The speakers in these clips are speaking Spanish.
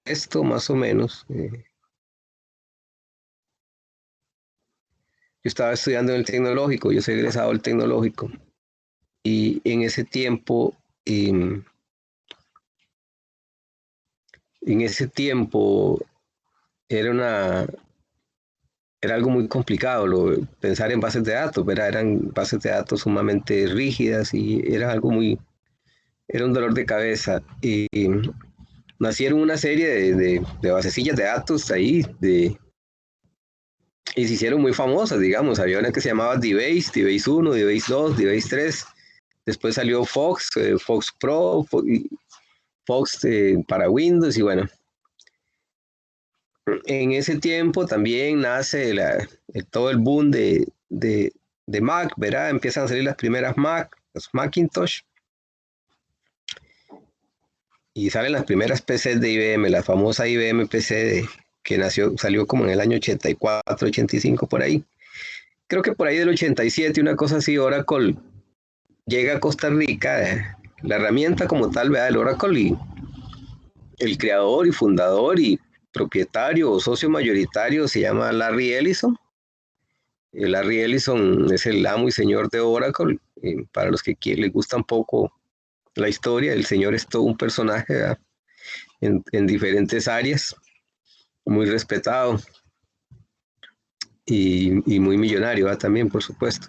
esto, más o menos, yo estaba estudiando en el tecnológico, yo soy egresado del tecnológico, y em, en ese tiempo era una, era algo muy complicado pensar en bases de datos, ¿verdad? Eran bases de datos sumamente rígidas y era algo muy, era un dolor de cabeza. Y nacieron una serie de basecillas de datos ahí, y se hicieron muy famosas, digamos. Había una que se llamaba DBase, DBase 1, DBase 2, DBase 3. Después salió Fox, Fox Pro, Fox para Windows, y bueno, en ese tiempo también nace todo el boom de Mac, ¿verdad? Empiezan a salir las primeras Mac, los Macintosh, y salen las primeras PCs de IBM, la famosa IBM PC que salió como en el año 84, 85 por ahí. Creo que por ahí del 87, una cosa así, Oracle llega a Costa Rica, la herramienta como tal, ¿verdad? El Oracle, y el creador y fundador y propietario o socio mayoritario se llama Larry Ellison. Larry Ellison es el amo y señor de Oracle. Para los que les gusta un poco la historia, el señor es todo un personaje, ¿verdad? En diferentes áreas, muy respetado y muy millonario, ¿verdad? También, por supuesto.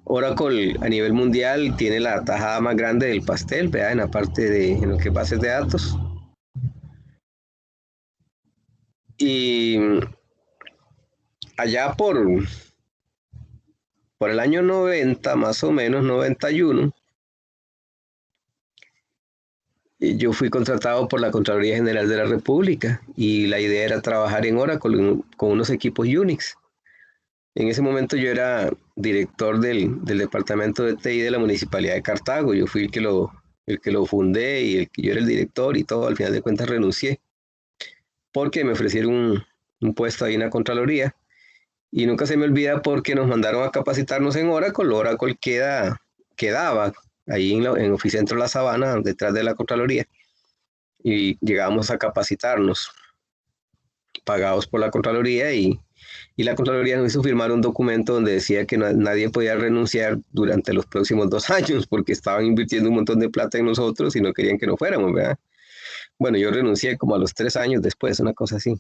Oracle a nivel mundial tiene la tajada más grande del pastel, ¿verdad? En la parte en lo que es bases de datos. Y allá por el año 90, más o menos, 91, yo fui contratado por la Contraloría General de la República y la idea era trabajar en Oracle con unos equipos Unix. En ese momento yo era director del departamento de TI de la Municipalidad de Cartago. Yo fui el que lo fundé y yo era el director y todo. Al final de cuentas renuncié porque me ofrecieron un puesto ahí en la Contraloría. Y nunca se me olvida porque nos mandaron a capacitarnos en Oracle. Oracle quedaba ahí en Oficentro La Sabana, detrás de la Contraloría. Y llegábamos a capacitarnos, pagados por la Contraloría, y la Contraloría nos hizo firmar un documento donde decía que nadie podía renunciar durante los próximos 2 años porque estaban invirtiendo un montón de plata en nosotros y no querían que no fuéramos, ¿verdad? Bueno, yo renuncié como a los 3 años después, una cosa así.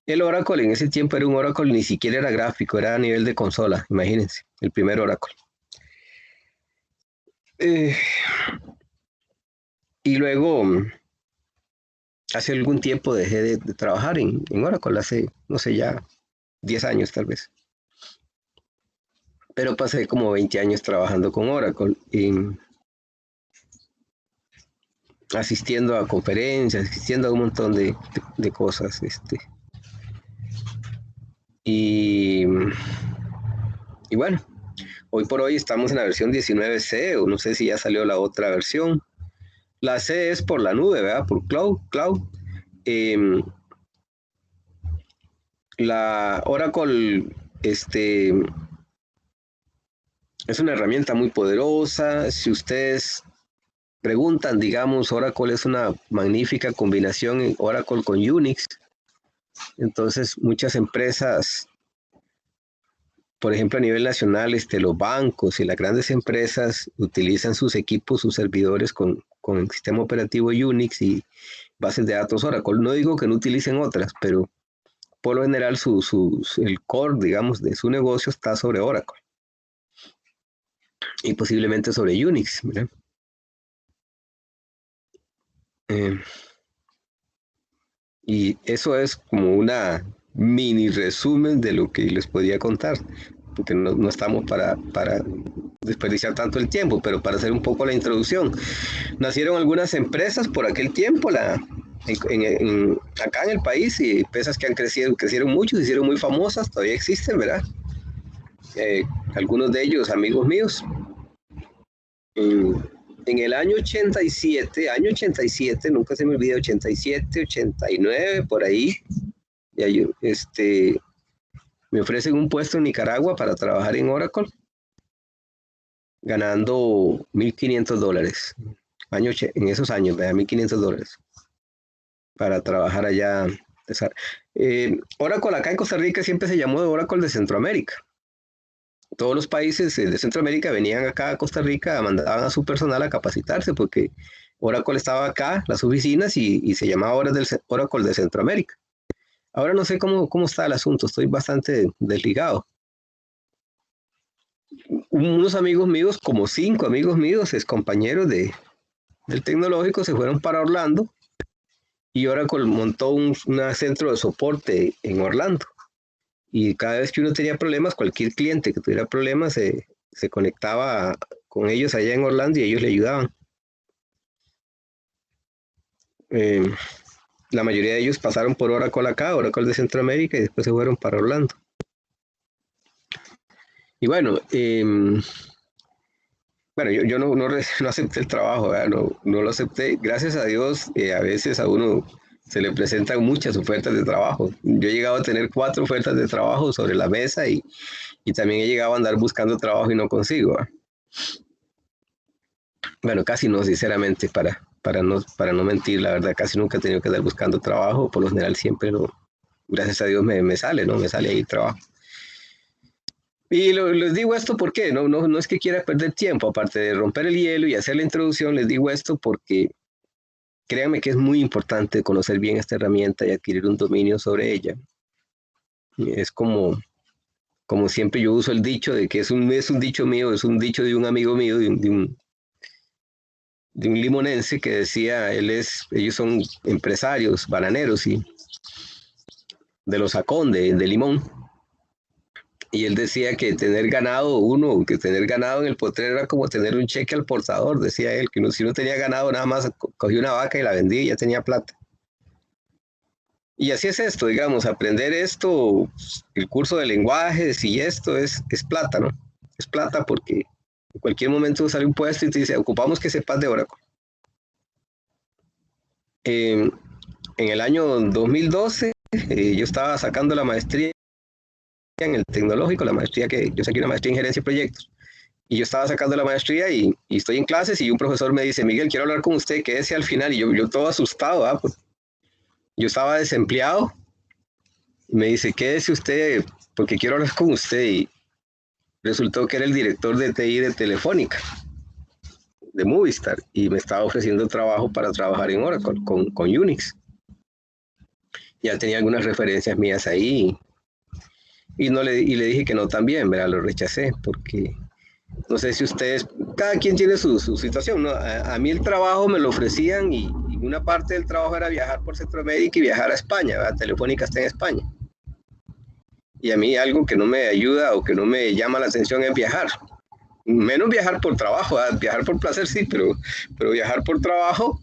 El Oracle en ese tiempo era un Oracle, ni siquiera era gráfico, era a nivel de consola, imagínense, el primer Oracle. Eh, y luego, hace algún tiempo dejé de trabajar en Oracle, hace, no sé, ya 10 años tal vez. Pero pasé como 20 años trabajando con Oracle, y asistiendo a conferencias, asistiendo a un montón de cosas. Y, y bueno, hoy por hoy estamos en la versión 19C, o no sé si ya salió la otra versión. La C es por la nube, ¿verdad? Por cloud. Eh, la Oracle es una herramienta muy poderosa. Si ustedes preguntan, digamos, Oracle es una magnífica combinación en Oracle con Unix. Entonces, muchas empresas, por ejemplo, a nivel nacional, los bancos y las grandes empresas utilizan sus equipos, sus servidores con el sistema operativo Unix y bases de datos Oracle. No digo que no utilicen otras, pero por lo general el core, digamos, de su negocio está sobre Oracle y posiblemente sobre Unix, ¿verdad? Eh, y eso es como una mini resumen de lo que les podía contar, porque no estamos para desperdiciar tanto el tiempo, pero para hacer un poco la introducción. Nacieron algunas empresas por aquel tiempo, acá en el país, y empresas que han crecieron mucho, se hicieron muy famosas, todavía existen, ¿verdad? Eh, Algunos de ellos amigos míos. En el año 87, nunca se me olvida, 87, 89, por ahí, ya me ofrecen un puesto en Nicaragua para trabajar en Oracle, ganando $1,500. En esos años, ¿verdad? $1,500. para trabajar allá. Oracle acá en Costa Rica siempre se llamó de Oracle de Centroamérica. Todos los países de Centroamérica venían acá a Costa Rica, mandaban a su personal a capacitarse porque Oracle estaba acá, las oficinas, y se llamaba Oracle de Centroamérica. Ahora no sé cómo está el asunto, estoy bastante desligado. Unos amigos míos, como 5 amigos míos, ex compañeros del tecnológico, se fueron para Orlando y Oracle montó un centro de soporte en Orlando. Y cada vez que uno tenía problemas, cualquier cliente que tuviera problemas se conectaba con ellos allá en Orlando y ellos le ayudaban. La mayoría de ellos pasaron por Oracle acá, Oracle de Centroamérica, y después se fueron para Orlando. Y bueno, yo no acepté el trabajo, no lo acepté. Gracias a Dios, a veces a uno se le presentan muchas ofertas de trabajo. Yo he llegado a tener 4 ofertas de trabajo sobre la mesa y también he llegado a andar buscando trabajo y no consigo. Bueno, casi no, sinceramente, para no mentir, la verdad, casi nunca he tenido que andar buscando trabajo. Por lo general siempre, gracias a Dios, me sale, ¿no? Me sale ahí trabajo. Y les digo esto porque no es que quiera perder tiempo, aparte de romper el hielo y hacer la introducción, les digo esto porque créanme que es muy importante conocer bien esta herramienta y adquirir un dominio sobre ella. Es como siempre yo uso el dicho de que es un dicho mío, es un dicho de un amigo mío, de un limonense que decía, ellos son empresarios, bananeros y de los Sacón, de Limón. Y él decía que tener ganado en el potrero era como tener un cheque al portador, decía él, que si uno tenía ganado nada más cogía una vaca y la vendía y ya tenía plata. Y así es esto, digamos, aprender esto, el curso de lenguajes y esto es plata, ¿no? Es plata porque en cualquier momento sale un puesto y te dice, ocupamos que sepas de Oracle. En el año 2012 yo estaba sacando la maestría en el tecnológico, yo saqué una maestría en gerencia de proyectos, y yo estaba sacando la maestría y estoy en clases y un profesor me dice, Miguel, quiero hablar con usted, quédese al final, y yo todo asustado, pues, yo estaba desempleado, y me dice, quédese usted, porque quiero hablar con usted, y resultó que era el director de TI de Telefónica, de Movistar, y me estaba ofreciendo trabajo para trabajar en Oracle, con Unix. Ya tenía algunas referencias mías ahí, y le dije que no también, ¿verdad? Lo rechacé, porque no sé si ustedes, cada quien tiene su situación, ¿no? A mí el trabajo me lo ofrecían y una parte del trabajo era viajar por Centroamérica y viajar a España, ¿verdad? Telefónica está en España. Y a mí algo que no me ayuda o que no me llama la atención es viajar. Menos viajar por trabajo, ¿verdad? Viajar por placer sí, pero viajar por trabajo.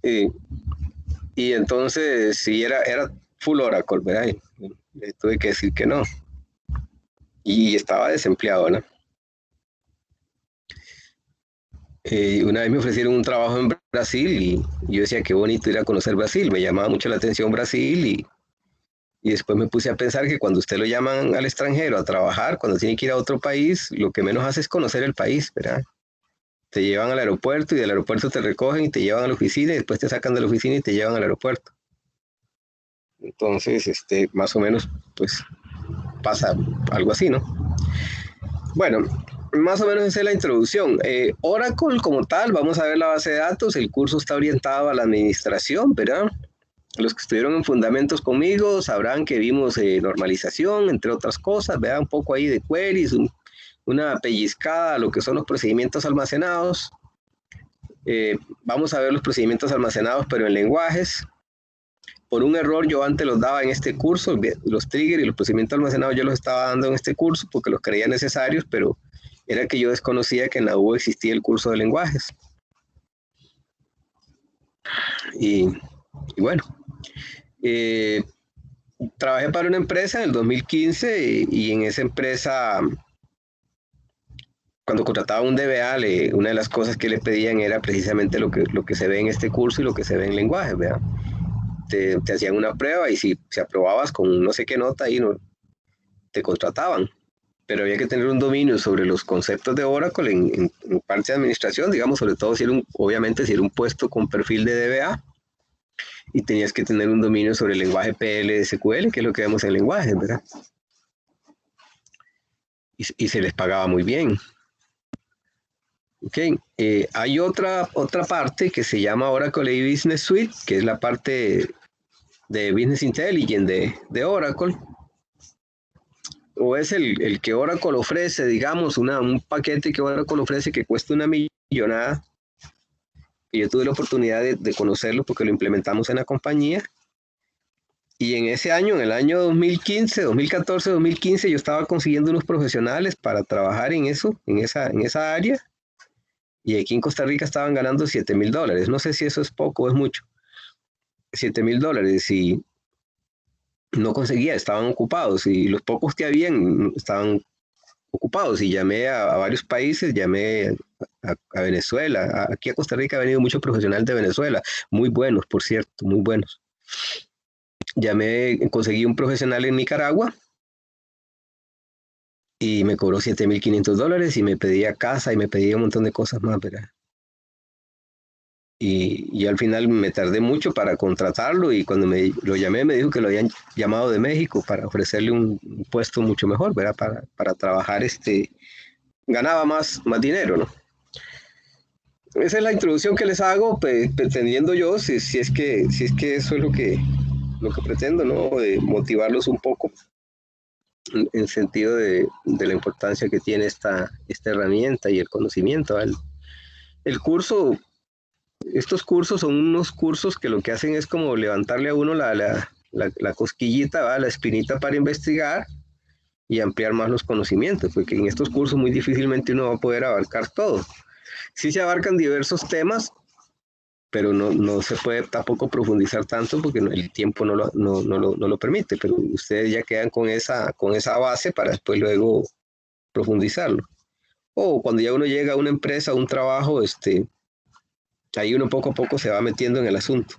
Y entonces sí era full Oracle, ¿verdad? Le tuve que decir que no. Y estaba desempleado, ¿no? Una vez me ofrecieron un trabajo en Brasil y yo decía qué bonito ir a conocer Brasil, me llamaba mucho la atención Brasil y después me puse a pensar que cuando usted lo llaman al extranjero a trabajar, cuando tiene que ir a otro país, lo que menos hace es conocer el país, ¿verdad? Te llevan al aeropuerto y del aeropuerto te recogen y te llevan a la oficina y después te sacan de la oficina y te llevan al aeropuerto. Entonces, más o menos, pues pasa algo así, ¿no? Bueno, más o menos esa es la introducción. Oracle como tal, vamos a ver la base de datos, el curso está orientado a la administración, ¿verdad? Los que estuvieron en fundamentos conmigo sabrán que vimos normalización, entre otras cosas, vean un poco ahí de queries, una pellizcada a lo que son los procedimientos almacenados. Vamos a ver los procedimientos almacenados, pero en lenguajes. Por un error yo antes los daba en este curso, los triggers y los procedimientos almacenados yo los estaba dando en este curso porque los creía necesarios, pero era que yo desconocía que en la U existía el curso de lenguajes. Y bueno, trabajé para una empresa en el 2015 y en esa empresa, cuando contrataba un DBA, una de las cosas que le pedían era precisamente lo que se ve en este curso y lo que se ve en lenguajes, ¿verdad? Te hacían una prueba y si aprobabas con no sé qué nota ahí, no, te contrataban. Pero había que tener un dominio sobre los conceptos de Oracle en parte de administración, digamos, sobre todo obviamente si era un puesto con perfil de DBA. y tenías que tener un dominio sobre el lenguaje PL/SQL, que es lo que vemos en lenguajes, ¿verdad? Y se les pagaba muy bien. Ok, hay otra parte que se llama Oracle Business Suite, que es la parte de Business Intelligence de Oracle, o es el que Oracle ofrece, digamos, un paquete que Oracle ofrece que cuesta una millonada, y yo tuve la oportunidad de conocerlo porque lo implementamos en la compañía, y en ese año, en el año 2015, 2014, 2015, yo estaba consiguiendo unos profesionales para trabajar en eso, en esa área, y aquí en Costa Rica estaban ganando $7,000. No sé si eso es poco o es mucho. $7,000, y no conseguía, estaban ocupados, y los pocos que habían estaban ocupados, y llamé a varios países, llamé a Venezuela. Aquí a Costa Rica ha venido muchos profesionales de Venezuela, muy buenos, por cierto, muy buenos. Llamé, conseguí un profesional en Nicaragua y me cobró $7,500, y me pedía casa y me pedía un montón de cosas más, ¿verdad? Y al final me tardé mucho para contratarlo, y cuando lo llamé me dijo que lo habían llamado de México para ofrecerle un puesto mucho mejor, ¿verdad? Para trabajar, ganaba más dinero, ¿no? Esa es la introducción que les hago, pretendiendo yo, si es que eso es lo que pretendo, ¿no? De motivarlos un poco en sentido de la importancia que tiene esta herramienta y el conocimiento. El curso, estos cursos son unos cursos que lo que hacen es como levantarle a uno la cosquillita, ¿va? La espinita para investigar y ampliar más los conocimientos, porque en estos cursos muy difícilmente uno va a poder abarcar todo. Sí se abarcan diversos temas, pero no se puede tampoco profundizar tanto porque el tiempo no lo permite, pero ustedes ya quedan con esa base para después luego profundizarlo. O cuando ya uno llega a una empresa, a un trabajo, ahí uno poco a poco se va metiendo en el asunto.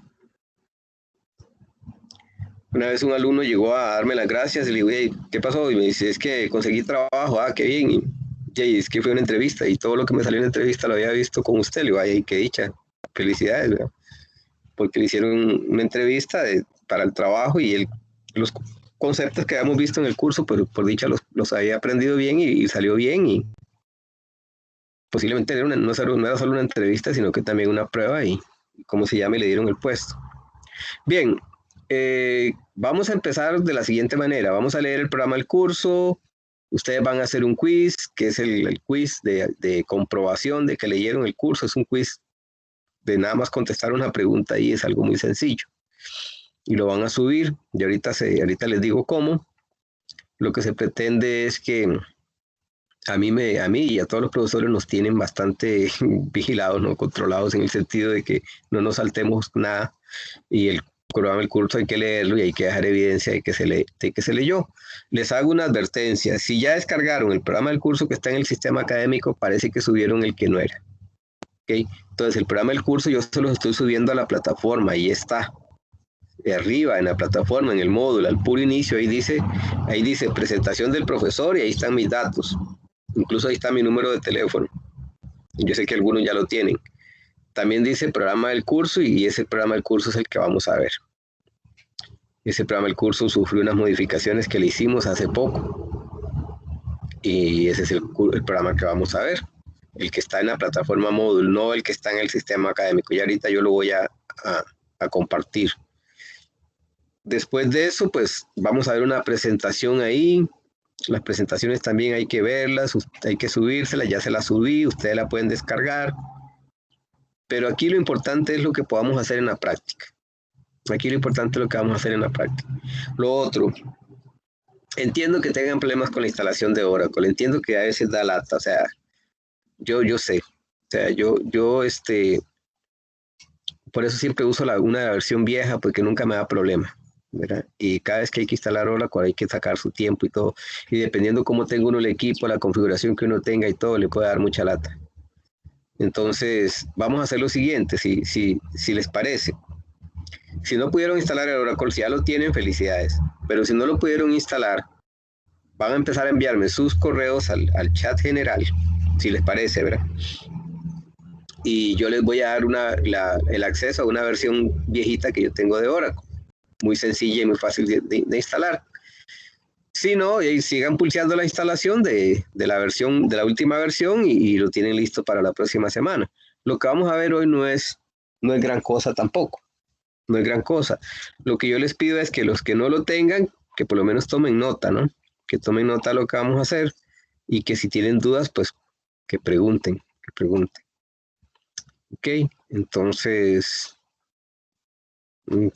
Una vez un alumno llegó a darme las gracias y le digo, hey, ¿qué pasó? Y me dice, es que conseguí trabajo, qué bien. Y es que fue una entrevista y todo lo que me salió en la entrevista lo había visto con usted. Le digo, ay, qué dicha, felicidades, ¿verdad? Porque le hicieron una entrevista para el trabajo, y los conceptos que habíamos visto en el curso, pero por dicha los había aprendido bien, y salió bien, y posiblemente no era solo una entrevista, sino que también una prueba, y como se llama, y le dieron el puesto. Bien, vamos a empezar de la siguiente manera. Vamos a leer el programa del curso. Ustedes van a hacer un quiz, que es el quiz de comprobación de que leyeron el curso. Es un quiz de nada más contestar una pregunta, y es algo muy sencillo. Y lo van a subir, y ahorita les digo cómo. Lo que se pretende es que a mí y a todos los profesores nos tienen bastante vigilados, ¿no? Controlados, en el sentido de que no nos saltemos nada, y el programa del curso hay que leerlo y hay que dejar evidencia de que se leyó. Les hago una advertencia: si ya descargaron el programa del curso que está en el sistema académico, parece que subieron el que no era. ¿Okay? Entonces el programa del curso yo se los estoy subiendo a la plataforma, y está de arriba en la plataforma, en el módulo, al puro inicio, ahí dice presentación del profesor, y ahí están mis datos. Incluso ahí está mi número de teléfono. Yo sé que algunos ya lo tienen. También dice programa del curso, y ese programa del curso es el que vamos a ver. Ese programa del curso sufrió unas modificaciones que le hicimos hace poco, y ese es el programa que vamos a ver. El que está en la plataforma módulo, no el que está en el sistema académico. Y ahorita yo lo voy a compartir. Después de eso, pues vamos a ver una presentación ahí. Las presentaciones también hay que verlas, hay que subírselas, ya se las subí, ustedes la pueden descargar. Pero aquí lo importante es lo que podamos hacer en la práctica. Aquí lo importante es lo que vamos a hacer en la práctica. Lo otro, entiendo que tengan problemas con la instalación de Oracle, entiendo que a veces da lata, o sea, yo sé, o sea, por eso siempre uso una versión vieja, porque nunca me da problema, ¿verdad? Y cada vez que hay que instalar Oracle hay que sacar su tiempo y todo, y dependiendo cómo tenga uno el equipo, la configuración que uno tenga y todo, le puede dar mucha lata. Entonces, vamos a hacer lo siguiente, si les parece. Si no pudieron instalar el Oracle, si ya lo tienen, felicidades. Pero si no lo pudieron instalar, van a empezar a enviarme sus correos al chat general, si les parece, ¿verdad? y yo les voy a dar el acceso a una versión viejita que yo tengo de Oracle, muy sencilla y muy fácil de instalar. Si no, sigan pulseando la instalación de la última versión y lo tienen listo para la próxima semana. Lo que vamos a ver hoy no es gran cosa tampoco, no es gran cosa. Lo que yo les pido es que los que no lo tengan, que por lo menos tomen nota, ¿no? Que tomen nota de lo que vamos a hacer y que si tienen dudas, pues que pregunten. Ok, entonces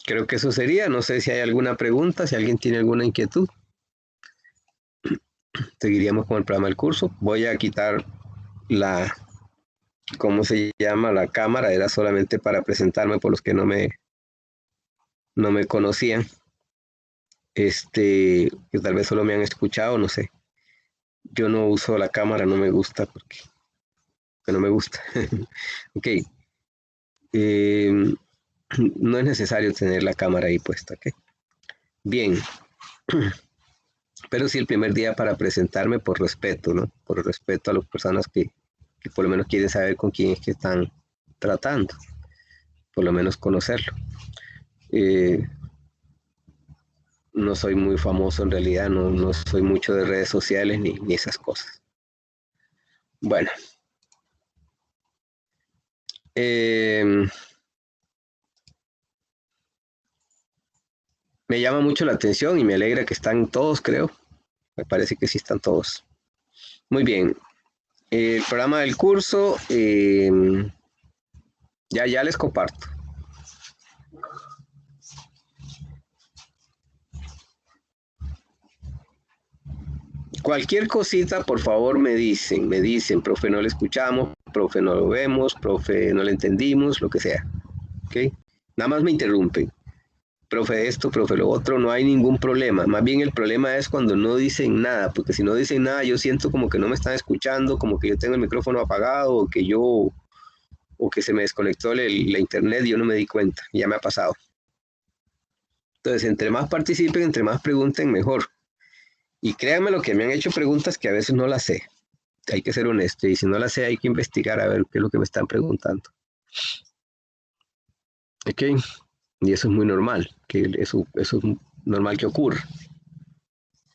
creo que eso sería. No sé si hay alguna pregunta, si alguien tiene alguna inquietud. Seguiríamos con el programa del curso. Voy a quitar ¿cómo se llama? La cámara. Era solamente para presentarme por los que no me conocían. Que tal vez solo me han escuchado, no sé. Yo no uso la cámara, no me gusta porque no me gusta. Ok. No es necesario tener la cámara ahí puesta, ¿ok? Bien. Pero sí el primer día para presentarme por respeto, ¿no? Por respeto a las personas que por lo menos quieren saber con quién es que están tratando. Por lo menos conocerlo. No soy muy famoso en realidad, no soy mucho de redes sociales ni esas cosas. Bueno. Me llama mucho la atención y me alegra que están todos, creo. Me parece que sí están todos. Muy bien. El programa del curso, ya les comparto. Cualquier cosita, por favor, me dicen, profe, no le escuchamos, profe, no lo vemos, profe, no le entendimos, lo que sea. ¿Ok? Nada más me interrumpen. Profe esto, profe lo otro, no hay ningún problema. Más bien el problema es cuando no dicen nada, porque si no dicen nada yo siento como que no me están escuchando, como que yo tengo el micrófono apagado o que se me desconectó la internet y yo no me di cuenta. Ya me ha pasado. Entonces, entre más participen, entre más pregunten, mejor. Y créanme lo que me han hecho preguntas que a veces no las sé. Hay que ser honesto. Y si no las sé, hay que investigar a ver qué es lo que me están preguntando. ¿Ok? Y eso es muy normal. Que eso es normal que ocurra.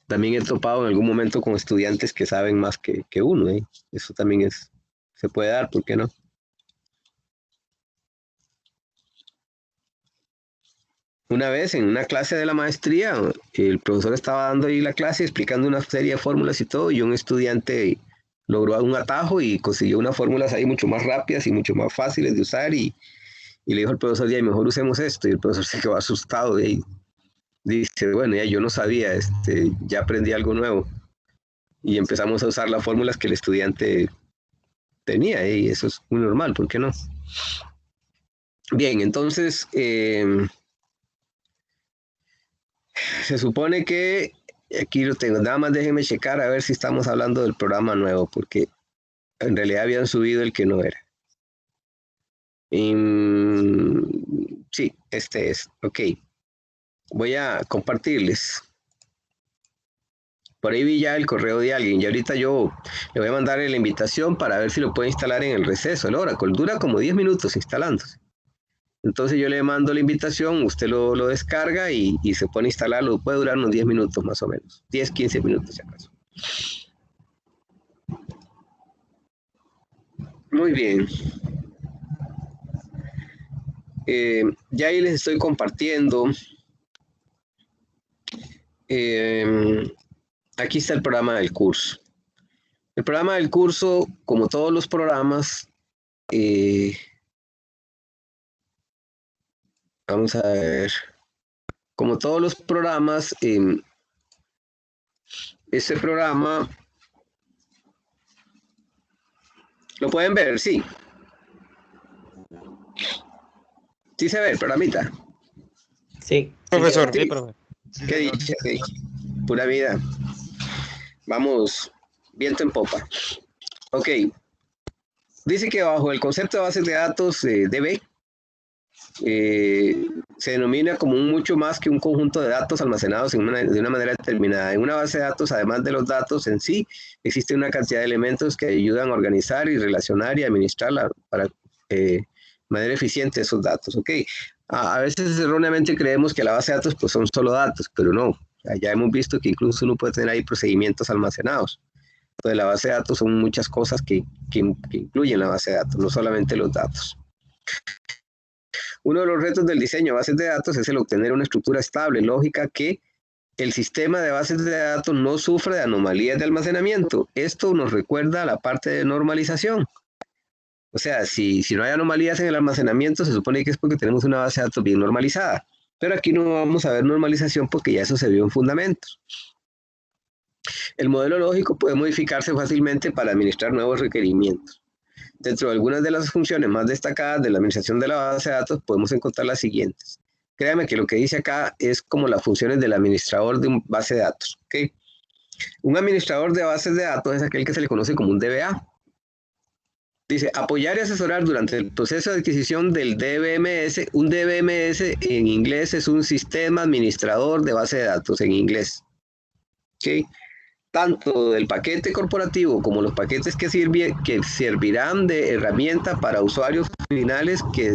También he topado en algún momento con estudiantes que saben más que uno. ¿Eh? Eso también se puede dar, ¿por qué no? Una vez en una clase de la maestría, el profesor estaba dando ahí la clase explicando una serie de fórmulas y todo, y un estudiante logró un atajo y consiguió unas fórmulas ahí mucho más rápidas y mucho más fáciles de usar y le dijo al profesor, ya mejor usemos esto, y el profesor se quedó asustado y dice, bueno, ya yo no sabía, ya aprendí algo nuevo y empezamos a usar las fórmulas que el estudiante tenía y eso es muy normal, ¿por qué no? Bien, entonces se supone que aquí lo tengo, nada más déjenme checar a ver si estamos hablando del programa nuevo, porque en realidad habían subido el que no era. Sí, este es, ok. Voy a compartirles. Por ahí vi ya el correo de alguien y ahorita yo le voy a mandar la invitación para ver si lo puede instalar en el receso, el Oracle. Dura como 10 minutos instalándose. Entonces yo le mando la invitación, usted lo descarga y se pone a instalarlo. Puede durar unos 10 minutos más o menos. 10, 15 minutos si acaso. Muy bien. Ya ahí les estoy compartiendo. Aquí está el programa del curso. El programa del curso, como todos los programas, vamos a ver, como todos los programas, este programa, ¿lo pueden ver? Sí. Sí se ve el programita. Sí. Profesor. Sí, profe. ¿Qué dice? Pura vida. Vamos, viento en popa. Ok. Dice que bajo el concepto de bases de datos DB, se denomina como mucho más que un conjunto de datos almacenados de una manera determinada. En una base de datos, además de los datos en sí, existe una cantidad de elementos que ayudan a organizar y relacionar y administrarla manera eficiente esos datos, ¿ok? A veces erróneamente creemos que la base de datos pues, son solo datos, pero no. Ya hemos visto que incluso uno puede tener ahí procedimientos almacenados. Entonces la base de datos son muchas cosas que incluyen la base de datos, no solamente los datos. Uno de los retos del diseño de bases de datos es el obtener una estructura estable, lógica, que el sistema de bases de datos no sufra de anomalías de almacenamiento. Esto nos recuerda a la parte de normalización. O sea, si no hay anomalías en el almacenamiento, se supone que es porque tenemos una base de datos bien normalizada. Pero aquí no vamos a ver normalización porque ya eso se vio en fundamentos. El modelo lógico puede modificarse fácilmente para administrar nuevos requerimientos. Dentro de algunas de las funciones más destacadas de la administración de la base de datos podemos encontrar las siguientes. Créame que lo que dice acá es como las funciones del administrador de una base de datos. ¿Okay? Un administrador de bases de datos es aquel que se le conoce como un DBA. Dice, apoyar y asesorar durante el proceso de adquisición del DBMS. Un DBMS en inglés es un sistema administrador de base de datos en inglés. ¿Okay? Tanto del paquete corporativo como los paquetes que servirán de herramienta para usuarios finales que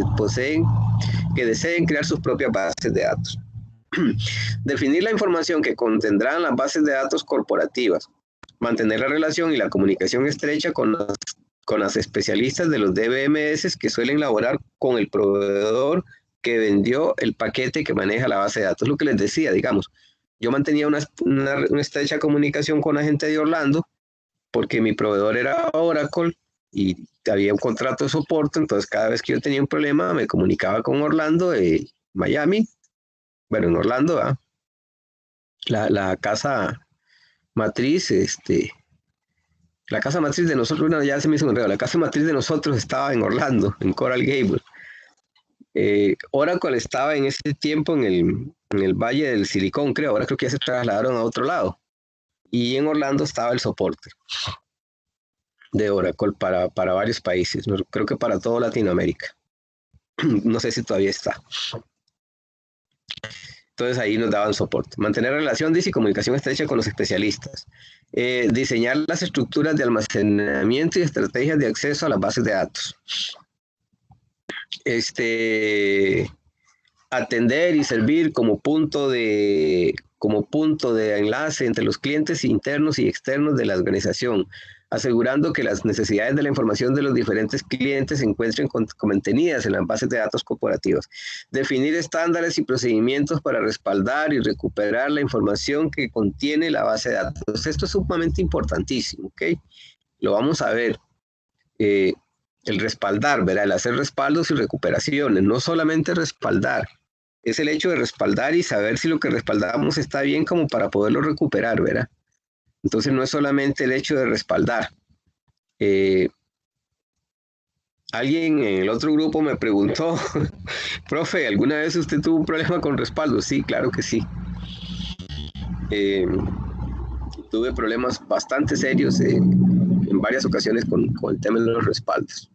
deseen crear sus propias bases de datos. Definir la información que contendrán las bases de datos corporativas. Mantener la relación y la comunicación estrecha con las especialistas de los DBMS que suelen laborar con el proveedor que vendió el paquete que maneja la base de datos. Lo que les decía, digamos. Yo mantenía una estrecha comunicación con la gente de Orlando porque mi proveedor era Oracle y había un contrato de soporte, entonces cada vez que yo tenía un problema me comunicaba con Orlando de Miami, bueno, en Orlando, ¿eh? La casa matriz, la casa matriz de nosotros, bueno, ya se me hizo un enredo, la casa matriz de nosotros estaba en Orlando, en Coral Gables. Oracle estaba en ese tiempo en el Valle del Silicón, creo. Ahora creo que ya se trasladaron a otro lado. Y en Orlando estaba el soporte de Oracle para varios países. Creo que para toda Latinoamérica. No sé si todavía está. Entonces ahí nos daban soporte. Mantener relación, dice, y comunicación estrecha con los especialistas. Diseñar las estructuras de almacenamiento y estrategias de acceso a las bases de datos. Atender y servir como punto de enlace entre los clientes internos y externos de la organización, asegurando que las necesidades de la información de los diferentes clientes se encuentren contenidas en las bases de datos corporativas. Definir estándares y procedimientos para respaldar y recuperar la información que contiene la base de datos. Esto es sumamente importantísimo, ¿ok? Lo vamos a ver. El respaldar, ¿verdad? El hacer respaldos y recuperaciones, no solamente respaldar, es el hecho de respaldar y saber si lo que respaldamos está bien como para poderlo recuperar, ¿verdad? Entonces no es solamente el hecho de respaldar. Alguien en el otro grupo me preguntó, profe, ¿alguna vez usted tuvo un problema con respaldo? Sí, claro que sí. Tuve problemas bastante serios en varias ocasiones con el tema de los respaldos.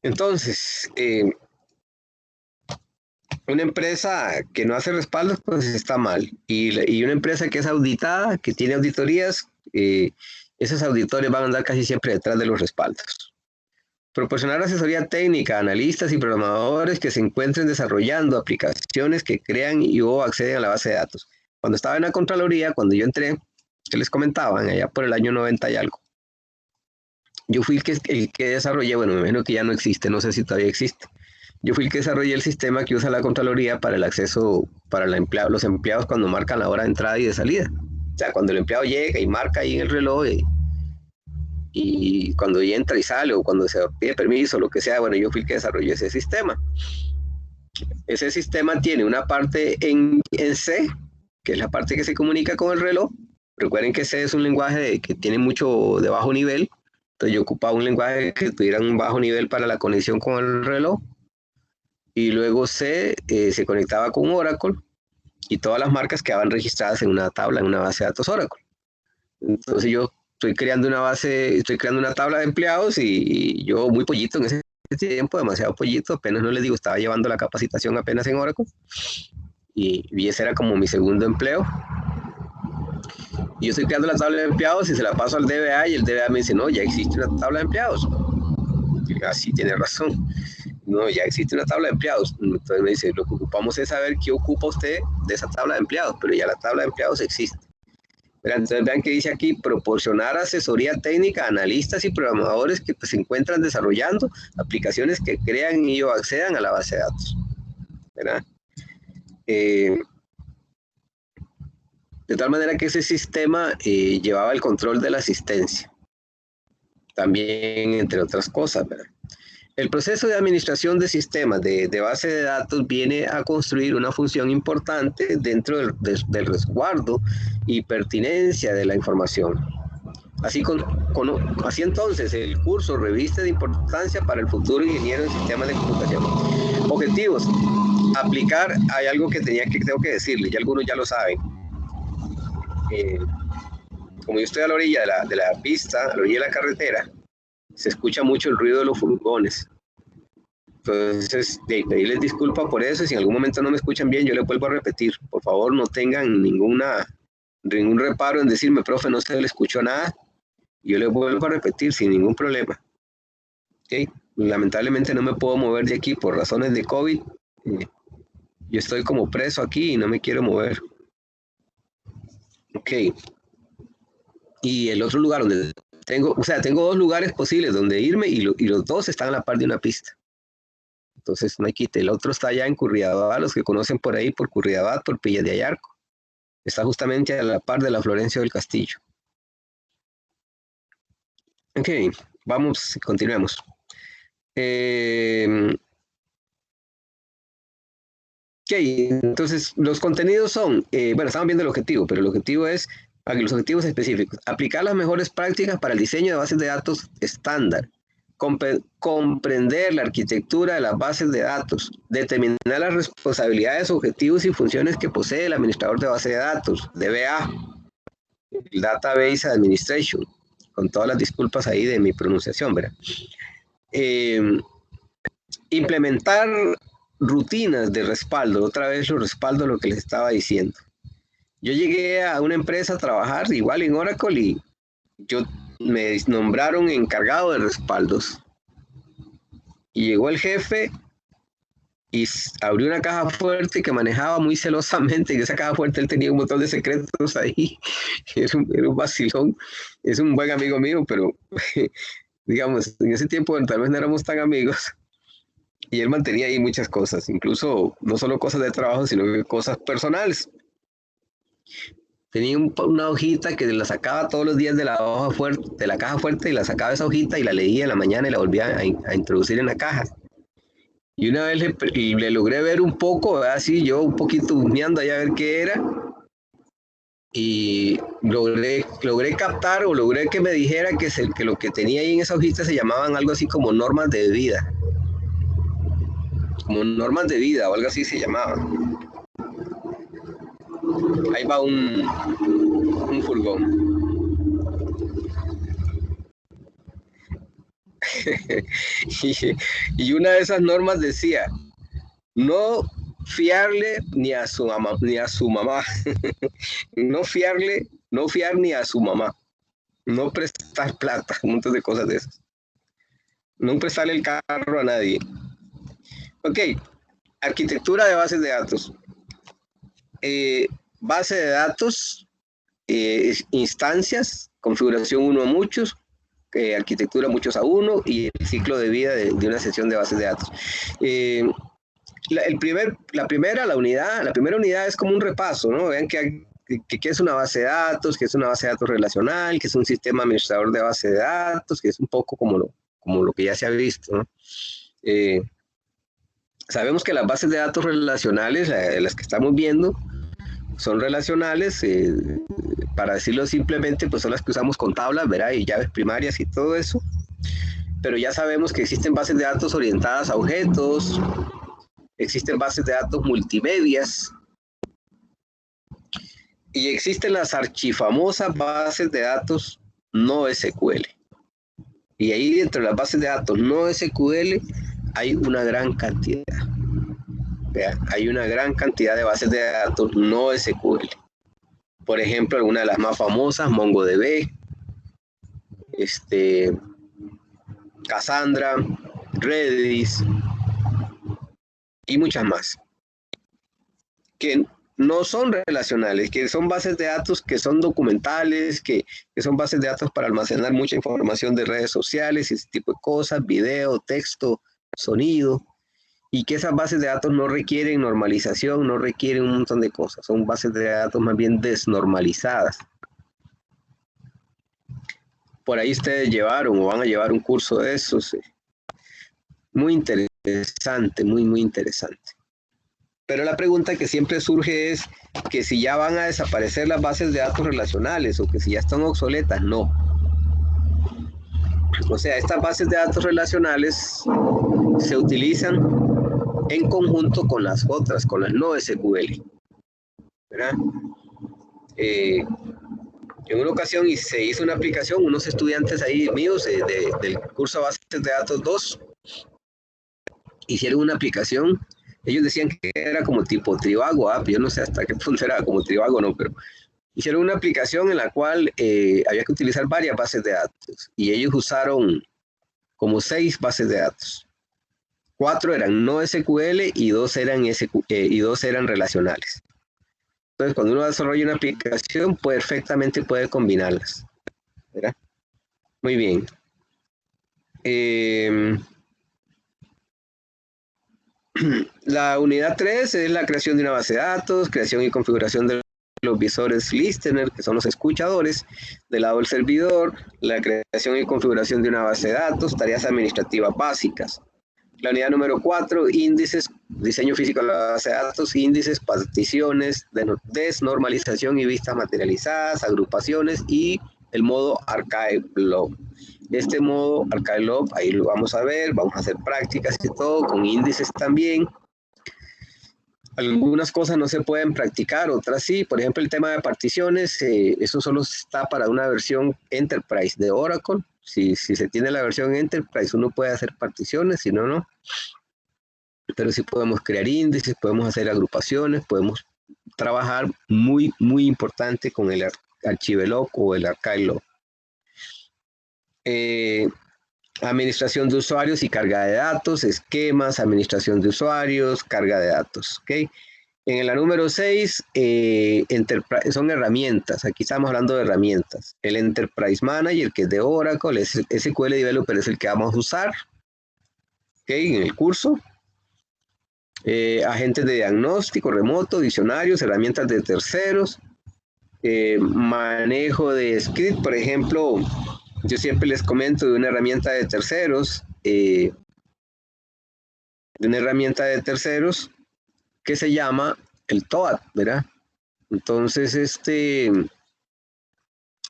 Entonces, una empresa que no hace respaldos, pues está mal. Y una empresa que es auditada, que tiene auditorías, esas auditorías van a andar casi siempre detrás de los respaldos. Proporcionar asesoría técnica a analistas y programadores que se encuentren desarrollando aplicaciones que crean o acceden a la base de datos. Cuando estaba en la Contraloría, cuando yo entré, que les comentaban, allá por el año 90 y algo, yo fui el que desarrollé, bueno, me imagino que ya no existe, no sé si todavía existe. Yo fui el que desarrollé el sistema que usa la Contraloría para el acceso para los empleados cuando marcan la hora de entrada y de salida. O sea, cuando el empleado llega y marca ahí en el reloj y cuando entra y sale o cuando se pide permiso, lo que sea, bueno, yo fui el que desarrollé ese sistema. Ese sistema tiene una parte en C, que es la parte que se comunica con el reloj. Recuerden que C es un lenguaje que tiene mucho de bajo nivel. Entonces yo ocupaba un lenguaje que tuviera un bajo nivel para la conexión con el reloj. Y luego C se conectaba con Oracle y todas las marcas quedaban registradas en una tabla, en una base de datos Oracle. Entonces yo estoy creando una tabla de empleados y yo muy pollito en ese tiempo, demasiado pollito, apenas no les digo, estaba llevando la capacitación apenas en Oracle y ese era como mi segundo empleo. Y yo estoy creando la tabla de empleados y se la paso al DBA y el DBA me dice, no, ya existe una tabla de empleados. Y así tiene razón. No, ya existe una tabla de empleados. Entonces me dice, lo que ocupamos es saber qué ocupa usted de esa tabla de empleados, pero ya la tabla de empleados existe. Entonces vean que dice aquí, proporcionar asesoría técnica a analistas y programadores que pues, se encuentran desarrollando aplicaciones que crean y o accedan a la base de datos. ¿Verdad? De tal manera que ese sistema llevaba el control de la asistencia. También, entre otras cosas, ¿verdad? El proceso de administración de sistemas de base de datos viene a construir una función importante dentro del resguardo y pertinencia de la información. Así entonces el curso reviste de importancia para el futuro ingeniero en sistemas de computación. Objetivos. Aplicar, hay algo que tengo que decirles, ya algunos ya lo saben. Como yo estoy a la orilla de la pista, a la orilla de la carretera, se escucha mucho el ruido de los furgones. Entonces, pedirles disculpas por eso. Si en algún momento no me escuchan bien, yo les vuelvo a repetir. Por favor, no tengan ningún reparo en decirme, profe, no se le escuchó nada. Yo les vuelvo a repetir sin ningún problema. ¿Okay? Lamentablemente no me puedo mover de aquí por razones de COVID. Yo estoy como preso aquí y no me quiero mover. Ok. Y el otro lugar donde tengo dos lugares posibles donde irme y los dos están a la par de una pista. Entonces no hay quite. El otro está allá en Curridabat, los que conocen por ahí, por Curridabat, por Pillas de Ayarco. Está justamente a la par de la Florencio del Castillo. Ok, vamos, continuemos. Ok, entonces los contenidos son, bueno, estamos viendo el objetivo, pero el objetivo es, los objetivos específicos, aplicar las mejores prácticas para el diseño de bases de datos estándar, comprender la arquitectura de las bases de datos, determinar las responsabilidades, objetivos y funciones que posee el administrador de base de datos, DBA, el Database Administration, con todas las disculpas ahí de mi pronunciación, ¿verdad? Implementar rutinas de respaldo, otra vez lo respaldo lo que les estaba diciendo. Yo llegué a una empresa a trabajar igual en Oracle y me nombraron encargado de respaldos. Y llegó el jefe y abrió una caja fuerte que manejaba muy celosamente. En esa caja fuerte él tenía un montón de secretos ahí. Era un vacilón. Es un buen amigo mío, pero digamos, en ese tiempo tal vez no éramos tan amigos. Y él mantenía ahí muchas cosas, incluso no solo cosas de trabajo, sino cosas personales. Tenía una hojita que la sacaba todos los días de la hoja fuerte, de la caja fuerte, y la sacaba esa hojita y la leía en la mañana y la volvía a introducir en la caja. Y una vez le logré ver un poco, así yo un poquito husmeando allá a ver qué era, y logré captar o logré que me dijera que lo que tenía ahí en esa hojita se llamaban algo así como normas de vida. Como normas de vida o algo así se llamaban. Ahí va un furgón. y una de esas normas decía, no fiarle ni a su mamá, no fiar ni a su mamá, no prestar plata, un montón de cosas de esas. No prestarle el carro a nadie. Ok, arquitectura de bases de datos. Base de datos, instancias, configuración 1 a muchos, arquitectura muchos a 1 y el ciclo de vida de una sesión de bases de datos. La primera unidad es como un repaso, ¿no? Vean qué es una base de datos, qué es una base de datos relacional, qué es un sistema administrador de base de datos, que es un poco como lo que ya se ha visto, ¿no? Sabemos que las bases de datos relacionales, las que estamos viendo, son relacionales, para decirlo simplemente, pues son las que usamos con tablas, ¿verdad? Y llaves primarias y todo eso. Pero ya sabemos que existen bases de datos orientadas a objetos, existen bases de datos multimedias, y existen las archifamosas bases de datos no SQL. Y ahí dentro de las bases de datos no SQL hay una gran cantidad. Vean, hay una gran cantidad de bases de datos no SQL. Por ejemplo, alguna de las más famosas, MongoDB, Cassandra, Redis y muchas más, que no son relacionales, que son bases de datos que son documentales, que son bases de datos para almacenar mucha información de redes sociales y ese tipo de cosas, video, texto, sonido, y que esas bases de datos no requieren normalización, no requieren un montón de cosas, son bases de datos más bien desnormalizadas. Por ahí ustedes llevaron o van a llevar un curso de esos. Muy interesante, muy interesante. Pero la pregunta que siempre surge es que si ya van a desaparecer las bases de datos relacionales o que si ya están obsoletas, no. O sea, estas bases de datos relacionales se utilizan en conjunto con las otras, con las no SQL. ¿Verdad? En una ocasión se hizo una aplicación, unos estudiantes ahí míos del curso de bases de datos 2 hicieron una aplicación. Ellos decían que era como tipo Trivago app, yo no sé hasta qué punto era como Trivago, no, pero hicieron una aplicación en la cual había que utilizar varias bases de datos y ellos usaron como 6 bases de datos. 4 eran no SQL y 2 eran relacionales. Entonces, cuando uno desarrolla una aplicación, perfectamente puede combinarlas. ¿Verdad? Muy bien. La unidad 3 es la creación de una base de datos, creación y configuración de los visores listener, que son los escuchadores, del lado del servidor, la creación y configuración de una base de datos, tareas administrativas básicas. La unidad número 4, índices, diseño físico de la base de datos, índices, particiones, desnormalización y vistas materializadas, agrupaciones y el modo archive log. Este modo archive log, ahí lo vamos a ver, vamos a hacer prácticas y todo, con índices también. Algunas cosas no se pueden practicar, otras sí. Por ejemplo, el tema de particiones, eso solo está para una versión Enterprise de Oracle. Si se tiene la versión Enterprise, uno puede hacer particiones, si no, no. Pero sí podemos crear índices, podemos hacer agrupaciones, podemos trabajar muy importante con el archivelog o el archivelog. Administración de usuarios y carga de datos, esquemas, administración de usuarios, carga de datos. ¿Okay? En la número 6 son herramientas. Aquí estamos hablando de herramientas. El Enterprise Manager, que es de Oracle, el SQL Developer es el que vamos a usar. ¿Okay? En el curso. Agentes de diagnóstico remoto, diccionarios, herramientas de terceros, manejo de script, por ejemplo, yo siempre les comento de una herramienta de terceros, que se llama el TOAD, ¿verdad? Entonces,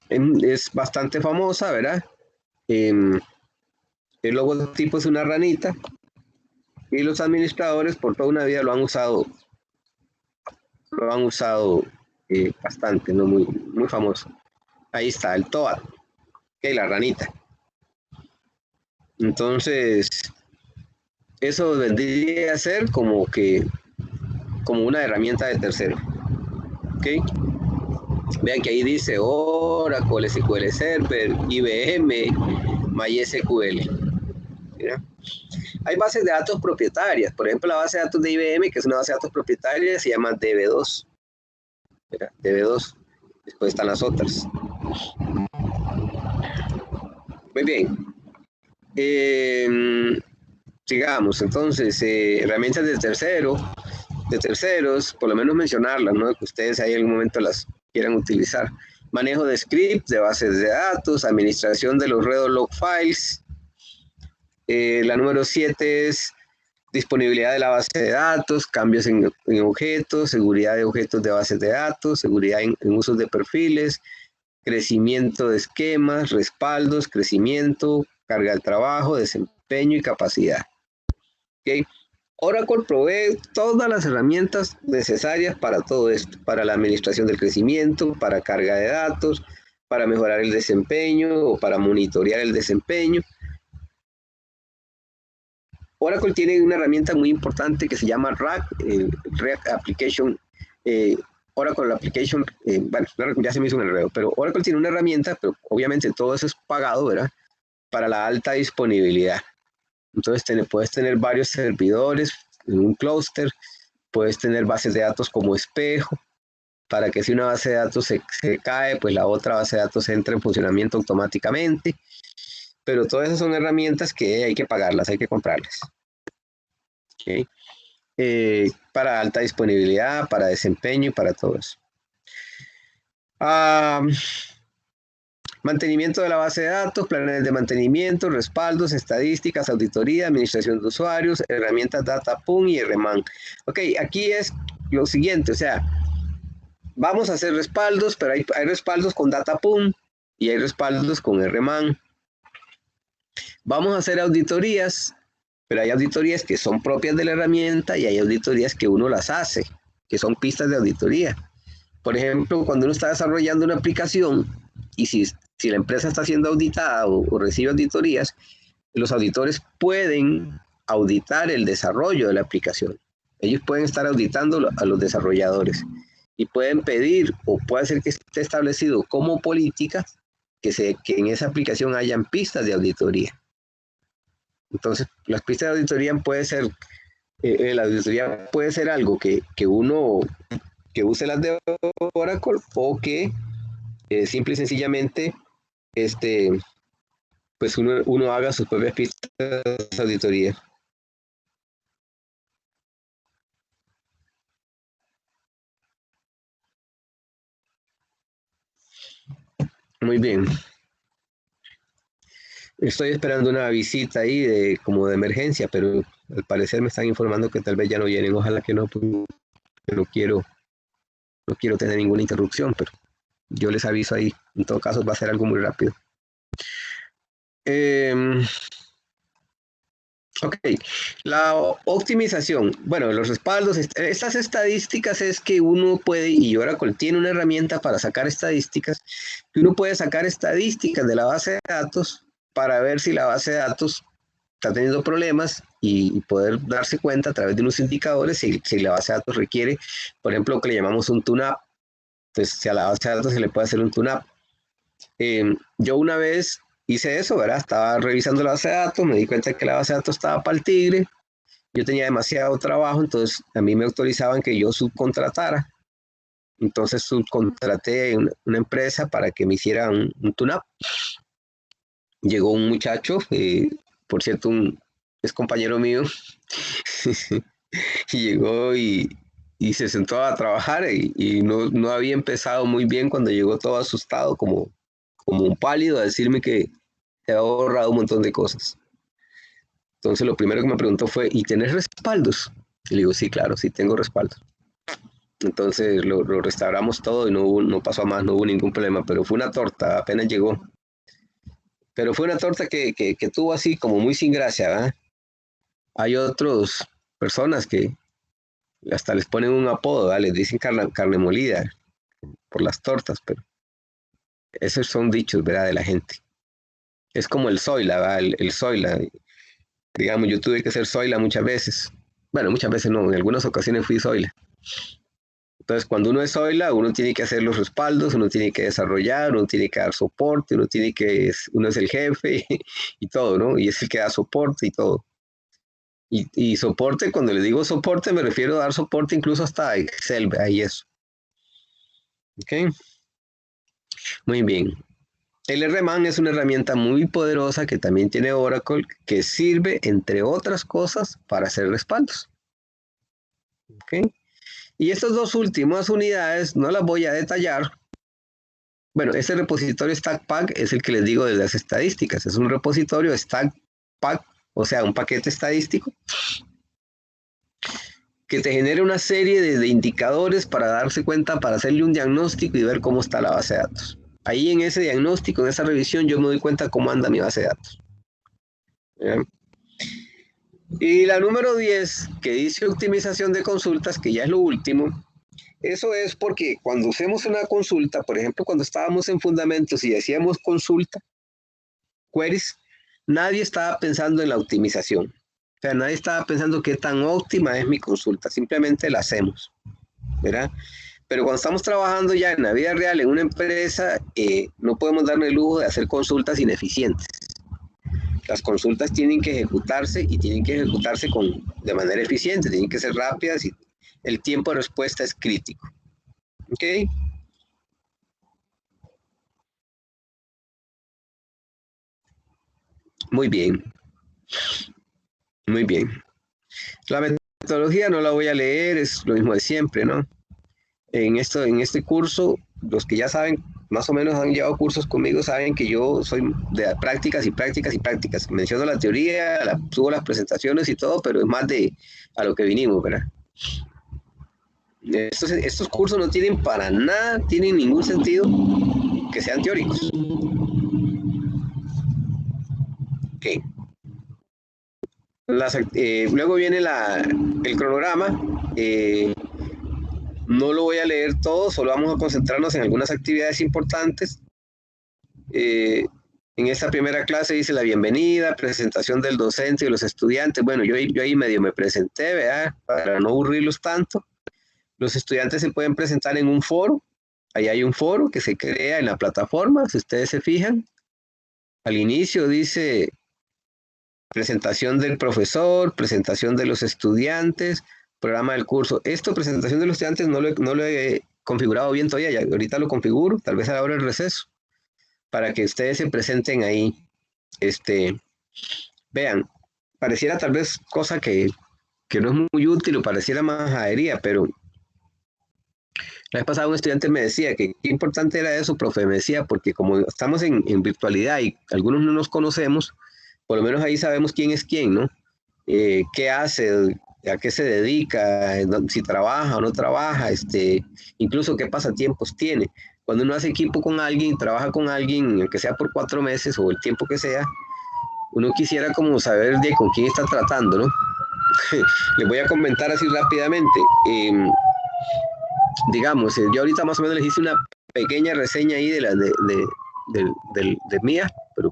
es bastante famosa, ¿verdad? El logotipo es una ranita y los administradores por toda una vida lo han usado bastante, ¿no? Muy famoso. Ahí está, el TOAD, okay, la ranita. Entonces, eso vendría a ser como una herramienta de tercero. ¿Ok? Vean que ahí dice Oracle, SQL Server, IBM, MySQL. ¿Mira? Hay bases de datos propietarias. Por ejemplo, la base de datos de IBM, que es una base de datos propietaria, se llama DB2. ¿Mira? DB2. Después están las otras. Muy bien. Sigamos. Entonces, herramientas de terceros, por lo menos mencionarlas, ¿no? Que ustedes ahí en algún momento las quieran utilizar. Manejo de scripts, de bases de datos, administración de los redo log files. La número 7 es disponibilidad de la base de datos, cambios en objetos, seguridad de objetos de bases de datos, seguridad en usos de perfiles, crecimiento de esquemas, respaldos, crecimiento, carga de trabajo, desempeño y capacidad. ¿Okay? Oracle provee todas las herramientas necesarias para todo esto, para la administración del crecimiento, para carga de datos, para mejorar el desempeño o para monitorear el desempeño. Oracle tiene una herramienta muy importante que se llama RAG, Application Oracle Application, bueno, ya se me hizo un enredo, pero Oracle tiene una herramienta, pero obviamente todo eso es pagado, ¿verdad? Para la alta disponibilidad. Entonces puedes tener varios servidores en un clúster, puedes tener bases de datos como espejo, para que si una base de datos se cae, pues la otra base de datos entra en funcionamiento automáticamente. Pero todas esas son herramientas que hay que pagarlas, hay que comprarlas. ¿Okay? Para alta disponibilidad, para desempeño y para todo eso. Mantenimiento de la base de datos, planes de mantenimiento, respaldos, estadísticas, auditoría, administración de usuarios, herramientas DataPum y RMAN. Ok, aquí es lo siguiente, o sea, vamos a hacer respaldos, pero hay respaldos con DataPum y hay respaldos con RMAN. Vamos a hacer auditorías, pero hay auditorías que son propias de la herramienta y hay auditorías que uno las hace, que son pistas de auditoría. Por ejemplo, cuando uno está desarrollando una aplicación y si la empresa está siendo auditada o recibe auditorías, los auditores pueden auditar el desarrollo de la aplicación. Ellos pueden estar auditando a los desarrolladores y pueden pedir o puede ser que esté establecido como política que en esa aplicación hayan pistas de auditoría. Entonces, las pistas de auditoría puede ser, la auditoría puede ser algo que uno que use las de Oracle o que simple y sencillamente pues uno haga sus propias pistas de auditoría. Muy bien. Estoy esperando una visita ahí como de emergencia, pero al parecer me están informando que tal vez ya no vienen. Ojalá que no, porque no quiero tener ninguna interrupción, pero yo les aviso ahí. En todo caso va a ser algo muy rápido. Ok, la optimización. Bueno, los respaldos, estas estadísticas es que uno puede, y Oracle tiene una herramienta para sacar estadísticas, que uno puede sacar estadísticas de la base de datos para ver si la base de datos está teniendo problemas y poder darse cuenta a través de unos indicadores si la base de datos requiere, por ejemplo, lo que le llamamos un tune-up. Entonces, si a la base de datos se le puede hacer un tune-up. Yo una vez hice eso, ¿verdad? Estaba revisando la base de datos, me di cuenta que la base de datos estaba para el tigre, yo tenía demasiado trabajo, entonces a mí me autorizaban que yo subcontratara. Entonces subcontraté una empresa para que me hiciera un tune-up. Llegó un muchacho, por cierto, es compañero mío, y llegó y se sentó a trabajar y no había empezado muy bien cuando llegó todo asustado, como un pálido, a decirme que se había borrado un montón de cosas. Entonces lo primero que me preguntó fue, ¿y tenés respaldos? Y le digo, sí, claro, sí tengo respaldos. Entonces lo restauramos todo y no pasó a más, no hubo ningún problema, pero fue una torta, apenas llegó. Pero fue una torta que tuvo así como muy sin gracia, ¿verdad? Hay otras personas que hasta les ponen un apodo, ¿verdad? Les dicen carne molida por las tortas, pero esos son dichos, ¿verdad? De la gente. Es como el Zoila, ¿verdad? El Zoila. Digamos, yo tuve que ser Zoila muchas veces. Bueno, muchas veces no, en algunas ocasiones fui Zoila. Entonces, cuando uno es Zoila, uno tiene que hacer los respaldos, uno tiene que desarrollar, uno tiene que dar soporte, uno es el jefe y todo, ¿no? Y es el que da soporte y todo. Y soporte, cuando le digo soporte, me refiero a dar soporte incluso hasta Excel, ahí eso. ¿Ok? Muy bien. El RMAN es una herramienta muy poderosa que también tiene Oracle, que sirve, entre otras cosas, para hacer respaldos. ¿Ok? Y estas dos últimas unidades no las voy a detallar. Bueno, este repositorio StackPack es el que les digo de las estadísticas. Es un repositorio StackPack, o sea, un paquete estadístico que te genera una serie de indicadores para darse cuenta, para hacerle un diagnóstico y ver cómo está la base de datos. Ahí en ese diagnóstico, en esa revisión, yo me doy cuenta cómo anda mi base de datos. ¿Bien? Y la número 10, que dice optimización de consultas, que ya es lo último, eso es porque cuando hacemos una consulta, por ejemplo, cuando estábamos en fundamentos y hacíamos consulta, queries, nadie estaba pensando en la optimización. O sea, nadie estaba pensando qué tan óptima es mi consulta, simplemente la hacemos, ¿verdad? Pero cuando estamos trabajando ya en la vida real, en una empresa, no podemos darnos el lujo de hacer consultas ineficientes. Las consultas tienen que ejecutarse y tienen que ejecutarse de manera eficiente, tienen que ser rápidas y el tiempo de respuesta es crítico. ¿Ok? Muy bien, muy bien. La metodología no la voy a leer, es lo mismo de siempre, ¿no? En este curso, los que ya saben, más o menos han llevado cursos conmigo, saben que yo soy de prácticas y prácticas y prácticas. Menciono la teoría, subo las presentaciones y todo, pero es más de a lo que vinimos, ¿verdad? Estos cursos no tienen para nada, tienen ningún sentido que sean teóricos. Okay. Luego viene el cronograma. No lo voy a leer todo, solo vamos a concentrarnos en algunas actividades importantes. En esta primera clase dice la bienvenida, presentación del docente y de los estudiantes. Bueno, yo ahí medio me presenté, ¿verdad? Para no aburrirlos tanto. Los estudiantes se pueden presentar en un foro. Ahí hay un foro que se crea en la plataforma, si ustedes se fijan. Al inicio dice presentación del profesor, presentación de los estudiantes, programa del curso. Esto, presentación de los estudiantes, no lo he configurado bien todavía, ya, ahorita lo configuro, tal vez a la hora del receso, para que ustedes se presenten ahí. Vean, pareciera tal vez cosa que no es muy útil o pareciera majadería, pero la vez pasada un estudiante me decía que qué importante era eso, profe, me decía, porque como estamos en virtualidad y algunos no nos conocemos, por lo menos ahí sabemos quién es quién, ¿no? Qué hace, a qué se dedica, si trabaja o no trabaja, incluso qué pasatiempos tiene. Cuando uno hace equipo con alguien, trabaja con alguien, aunque sea por 4 meses o el tiempo que sea, uno quisiera como saber de con quién está tratando, ¿no? Les voy a comentar así rápidamente. Digamos, yo ahorita más o menos les hice una pequeña reseña ahí de mía,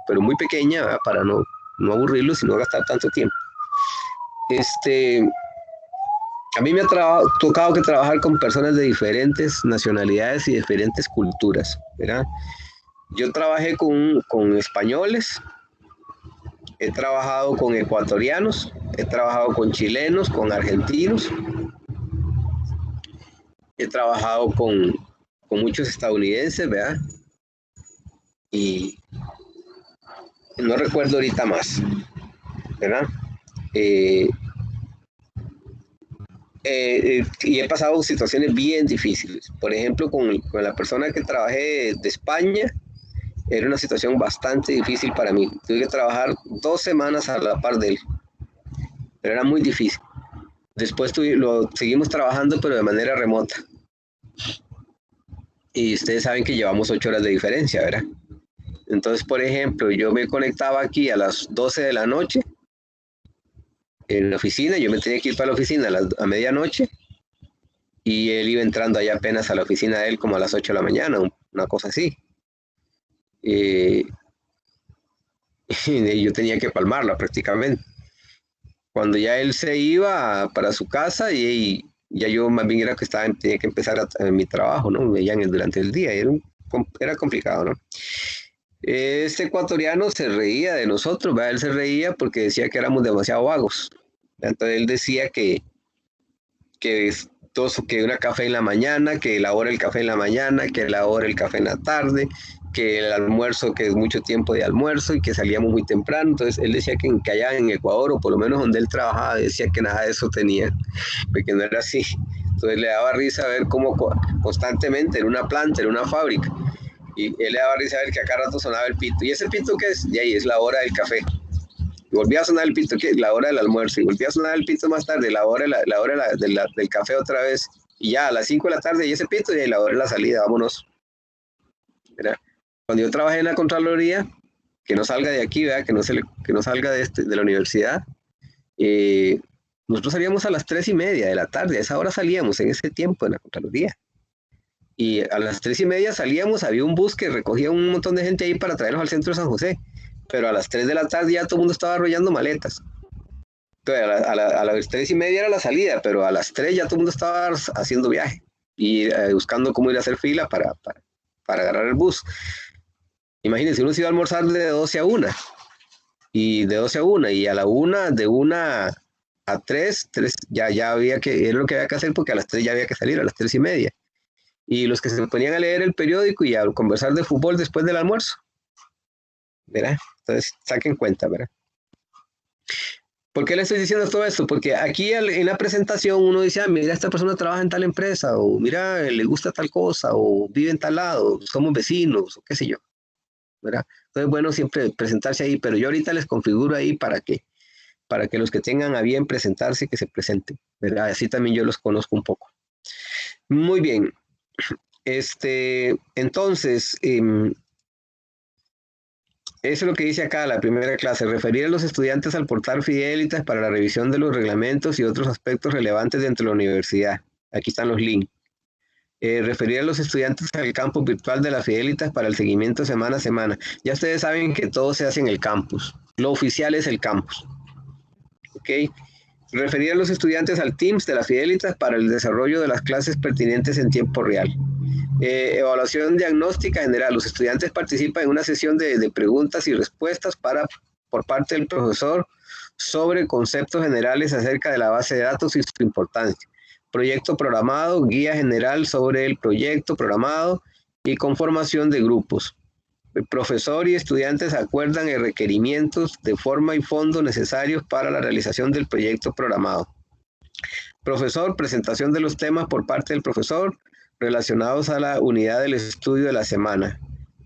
pero muy pequeña, ¿verdad? Para no aburrirlos y no gastar tanto tiempo. A mí me ha tocado que trabajar con personas de diferentes nacionalidades y diferentes culturas, ¿verdad? Yo trabajé con españoles, he trabajado con ecuatorianos, he trabajado con chilenos, con argentinos, he trabajado con muchos estadounidenses, ¿verdad? Y no recuerdo ahorita más, ¿verdad? Y he pasado situaciones bien difíciles. Por ejemplo, con la persona que trabajé de España, era una situación bastante difícil para mí. Tuve que trabajar 2 semanas a la par de él, pero era muy difícil. Después lo seguimos trabajando, pero de manera remota. Y ustedes saben que llevamos 8 horas de diferencia, ¿verdad? Entonces, por ejemplo, yo me conectaba aquí a las 12 de la noche en la oficina, yo me tenía que ir para la oficina a medianoche y él iba entrando allá apenas a la oficina de él como a las 8 de la mañana, una cosa así. Y yo tenía que palmarla prácticamente. Cuando ya él se iba para su casa y ya yo más bien era que tenía que empezar mi trabajo, ¿no? Durante el día, era complicado, ¿no? Este ecuatoriano se reía de nosotros, ¿verdad? Él se reía porque decía que éramos demasiado vagos. Entonces él decía que que una café en la mañana, que la hora el café en la mañana, que la hora el café en la tarde, que el almuerzo, que es mucho tiempo de almuerzo y que salíamos muy temprano. Entonces él decía que allá en Ecuador, o por lo menos donde él trabajaba, decía que nada de eso tenía, porque no era así. Entonces le daba risa ver cómo constantemente en una planta, en una fábrica, y él le daba risa ver que a cada rato sonaba el pito. ¿Y ese pito qué es? Y ahí es la hora del café. Y volvía a sonar el pito, ¿qué? La hora del almuerzo. Y volvía a sonar el pito más tarde, la hora del café otra vez. Y ya a las 5 de la tarde, y ese pito, y la hora de la salida, vámonos. ¿Verdad? Cuando yo trabajé en la Contraloría, que no salga de aquí, ¿verdad? Que no salga de la universidad, nosotros salíamos a las 3:30 de la tarde, a esa hora salíamos en ese tiempo en la Contraloría. Y a las 3:30 salíamos, había un bus que recogía un montón de gente ahí para traernos al centro de San José, pero a las 3 de la tarde ya todo el mundo estaba arrollando maletas. Entonces, a las 3:30 era la salida, pero a las 3 ya todo el mundo estaba haciendo viaje. y buscando cómo ir a hacer fila para agarrar el bus. Imagínense, uno se iba a almorzar de 12 a 1 y de 12 a 1 y a la 1, de 1 a 3 ya había que, era lo que había que hacer porque a las 3 ya había que salir, a las 3:30. Y los que se ponían a leer el periódico y a conversar de fútbol después del almuerzo. ¿Verdad? Entonces, saquen cuenta, ¿verdad? ¿Por qué le estoy diciendo todo esto? Porque aquí en la presentación uno dice, mira, esta persona trabaja en tal empresa, o mira, le gusta tal cosa, o vive en tal lado, somos vecinos, o qué sé yo, ¿verdad? Entonces, bueno, siempre presentarse ahí, pero yo ahorita les configuro ahí para que los que tengan a bien presentarse, que se presenten, ¿verdad? Así también yo los conozco un poco. Muy bien. Entonces, eso es lo que dice acá la primera clase, referir a los estudiantes al portal Fidelitas para la revisión de los reglamentos y otros aspectos relevantes dentro de la universidad. Aquí están los links. Referir a los estudiantes al campus virtual de la Fidelitas para el seguimiento semana a semana. Ya ustedes saben que todo se hace en el campus. Lo oficial es el campus. ¿Ok? Referir a los estudiantes al Teams de la Fidelitas para el desarrollo de las clases pertinentes en tiempo real. Evaluación diagnóstica general. Los estudiantes participan en una sesión de preguntas y respuestas por parte del profesor sobre conceptos generales acerca de la base de datos y su importancia. Proyecto programado, guía general sobre el proyecto programado y conformación de grupos. El profesor y estudiantes acuerdan en requerimientos de forma y fondo necesarios para la realización del proyecto programado. Profesor, presentación de los temas por parte del profesor relacionados a la unidad del estudio de la semana.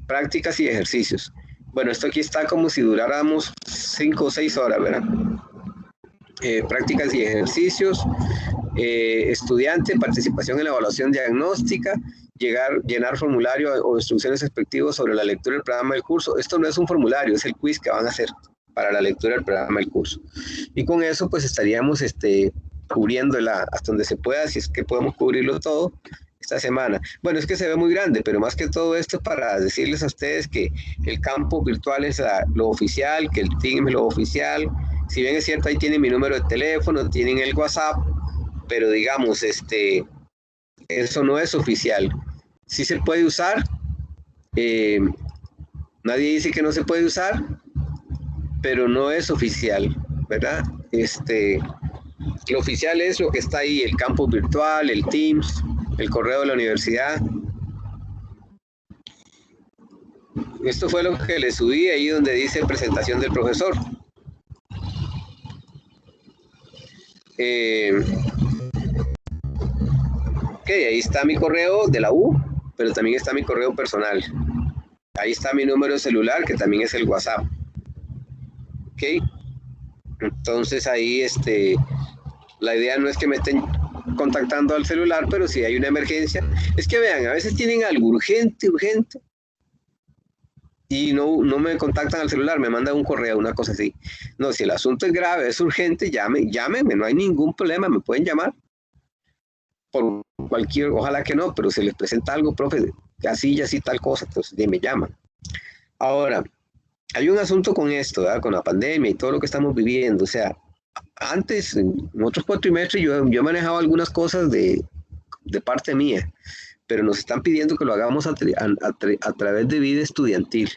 Prácticas y ejercicios. Bueno, esto aquí está como si duráramos 5 o 6 horas, ¿verdad? Prácticas y ejercicios. Estudiante, participación en la evaluación diagnóstica, llenar formulario o instrucciones respectivos sobre la lectura del programa del curso. Esto no es un formulario, es el quiz que van a hacer para la lectura del programa del curso. Y con eso pues estaríamos cubriéndola hasta donde se pueda, si es que podemos cubrirlo todo esta semana. Bueno, es que se ve muy grande, pero más que todo esto es para decirles a ustedes que el campo virtual es lo oficial, que el team es lo oficial. Si bien es cierto, ahí tienen mi número de teléfono, tienen el WhatsApp, pero digamos, eso no es oficial. Sí se puede usar, nadie dice que no se puede usar, pero no es oficial, ¿verdad? Lo oficial es lo que está ahí, el campus virtual, el Teams, el correo de la universidad. Esto fue lo que le subí ahí donde dice presentación del profesor. Ok, ahí está mi correo de la U, pero también está mi correo personal. Ahí está mi número de celular, que también es el WhatsApp. Ok, entonces ahí la idea no es que me estén contactando al celular, pero si hay una emergencia, es que vean, a veces tienen algo urgente, y no me contactan al celular, me mandan un correo, una cosa así. No, si el asunto es grave, es urgente, llámenme, no hay ningún problema, me pueden llamar por cualquier, ojalá que no, pero se les presenta algo, profe, así y así tal cosa, entonces me llaman. Ahora, hay un asunto con esto, ¿verdad? Con la pandemia y todo lo que estamos viviendo, o sea, antes, en otros cuatrimestres, yo manejaba algunas cosas de parte mía, pero nos están pidiendo que lo hagamos a través de vida estudiantil.